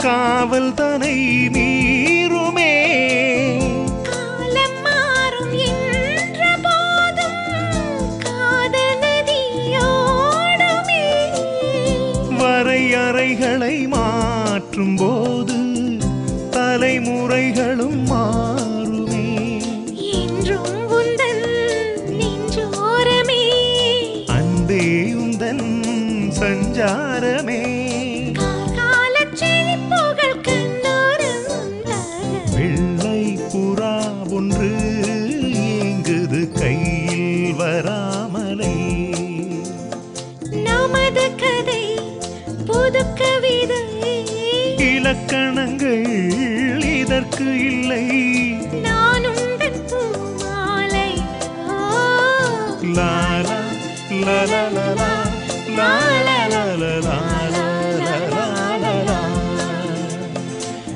காவல் தனை மீறுமே காலம் மாறும் என்ற போதும் காதல் நதியோடுமே வரையறைகளை மாற்றும் போது தலைமுறைகளும் மாறுமே என்றும் உந்தன் நெஞ்சோரமே அன்பே உந்தன் சஞ்சாரமே காலச் செழிப்புகள் கண்ணோரம் உண்டாக வெள்ளை புறா ஒன்று ஏங்குது கையில் வராமலே நமது கதை புது கவிதை இலக்கணங்கள் இதற்கு இல்லை நான் உந்தன் பூமாலை லாலா லலலலா லாலலலலா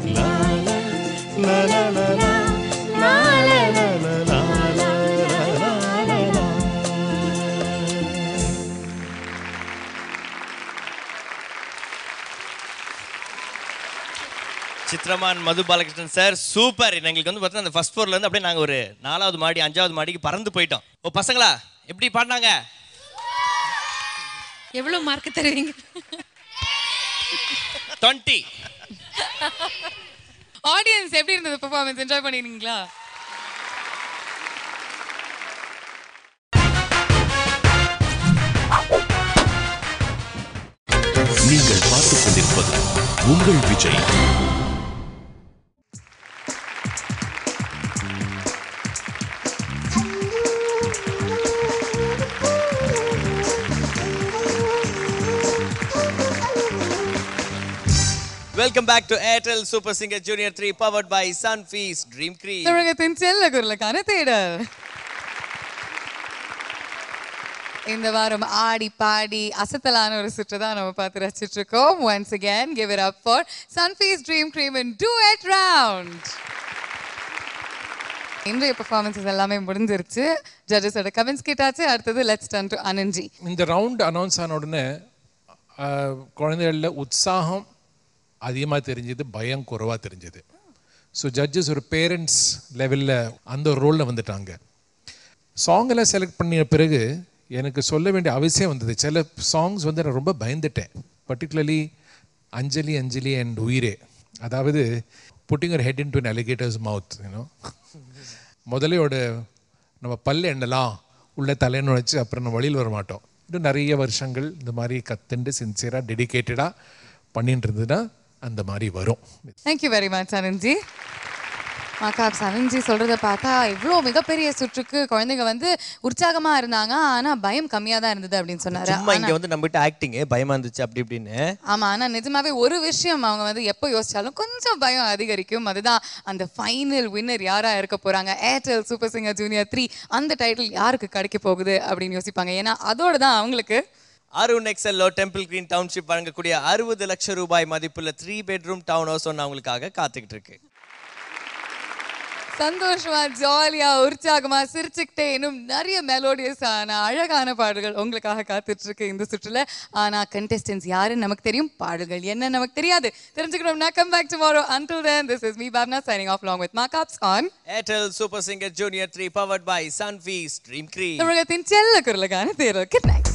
லாலலலலா லாலலலலா லாலலலலா சித்ரமான் மது பாலகிருஷ்ணன் சார் சூப்பர். எங்களுக்கு வந்து பார்த்தீங்கன்னா அந்த ஃபர்ஸ்ட் ஃப்ளோர்ல இருந்து அப்படியே நாங்கள் ஒரு 4வது மாடி 5வது மாடிக்கு பறந்து போயிட்டோம். ஓ பசங்களா எப்படி பாடினாங்க? எவ்வளோ மார்க் தருவீங்க? 20. ஆடியன்ஸ் எப்படி இருந்தது பெர்ஃபார்மன்ஸ்? என்ஜாய் பண்ணிருக்கீங்களா? நீங்கள் பார்த்துக் கொண்டிருப்பது உங்கள் Vijay. Welcome back to Airtel Super Singer Junior 3 powered by Sunfeast Dream Cream. தமிழகத்தின் செல்ல குரலுக்கான தேடல். இந்த வாரம் ஆடி பாடி அசத்தலான ஒரு சுற்று தான் நம்ம பார்த்து ரசிச்சுட்டு இருக்கோம். Once again, give it up for Sunfeast Dream Cream and Duet Round. இன்றைய பெர்ஃபார்மன்ஸஸ் எல்லாமே முடிஞ்சிருச்சு. ஜட்ஜஸோட கமெண்ட்ஸ் கேட்டாச்சு. அடுத்தது லெட்ஸ் டர்ன் டு அனந்தி. இந்த ரவுண்ட் அனௌன்ஸ் ஆன உடனே குழந்தைகளில் உற்சாகம் அதிகமாக தெரிஞ்சது, பயம் குறைவாக தெரிஞ்சது. ஸோ ஜட்ஜஸ் ஒரு பேரண்ட்ஸ் லெவலில் அந்த ஒரு ரோலில் வந்துட்டாங்க. சாங்கெல்லாம் செலக்ட் பண்ணிய பிறகு எனக்கு சொல்ல வேண்டிய அவசியம் வந்தது. சில சாங்ஸ் வந்து நான் ரொம்ப பயந்துட்டேன். பர்டிகுலர்லி அஞ்சலி அஞ்சலி அண்ட் உயிரே, அதாவது புட்டிங் ஒரு head in to alligator's mouth. You know, முதலையோட நம்ம பல் எண்ணலாம் உள்ள தலைன்னு வச்சு அப்புறம் நம்ம வழியில் வர மாட்டோம். இன்னும் நிறைய வருஷங்கள் இந்த மாதிரி கத்துண்டு சின்சியராக டெடிக்கேட்டடாக பண்ணிட்டு இருந்ததுன்னா அந்த மாதிரி வரும். Thank you very much Ananthi. Makapa Ananthi சொல்கிறத பார்த்தா இவ்வளோ மிகப்பெரிய சுற்றுக்கு குழந்தைங்க வந்து உற்சாகமாக இருந்தாங்க, ஆனால் பயம் கம்மியாக தான் இருந்தது அப்படின்னு சொன்னார். சும்மா இங்கே வந்து நம்மகிட்ட ஆக்டிங் பயமாக இருந்துச்சு அப்படி இப்படின்னு. ஆமாம், ஆனால் நிஜமாவே ஒரு விஷயம் அவங்க வந்து எப்போ யோசிச்சாலும் கொஞ்சம் பயம் அதிகரிக்கும். அதுதான் அந்த ஃபைனல் வின்னர் யாராக இருக்க போகிறாங்க, ஏர்டெல் சூப்பர் சிங்கர் ஜூனியர் 3 அந்த டைட்டில் யாருக்கு கிடைக்க போகுது அப்படின்னு யோசிப்பாங்க. ஏன்னா அதோடு தான் அவங்களுக்கு அருண் எக்ஸெல்லோ டெம்பிள் கிரீன் டவுன்ஷிப் வழங்கக்கூடிய 60 லட்சம் ரூபாய் மதிப்புள்ள 3 பெட்ரூம் டவுன் ஹவுஸ் ஒன்று அவங்களுக்காக காத்துக்கிட்டு இருக்கு. சந்தோஷமா, ஜாலியா, உற்சாகமா, சிரிச்சுக்கிட்டே இன்னும் நிறைய மெலோடியஸான அழகான பாடல்கள் உங்களுக்காக காத்துட்டு இருக்கு இந்த சுற்றுல. ஆனா கண்டெஸ்டன்ஸ் யாருன்னு நமக்கு தெரியும், பாடல்கள் என்ன நமக்கு தெரியாது. தெரிஞ்சுக்கணும்னா come back tomorrow. Until then, this is me Bhavna signing off along with Markups on Airtel Super Singer Junior 3 powered by Sunfeast Dream Cream. தமிழகத்தின் செல்ல குரலுக்கான தேர்வு. Good night.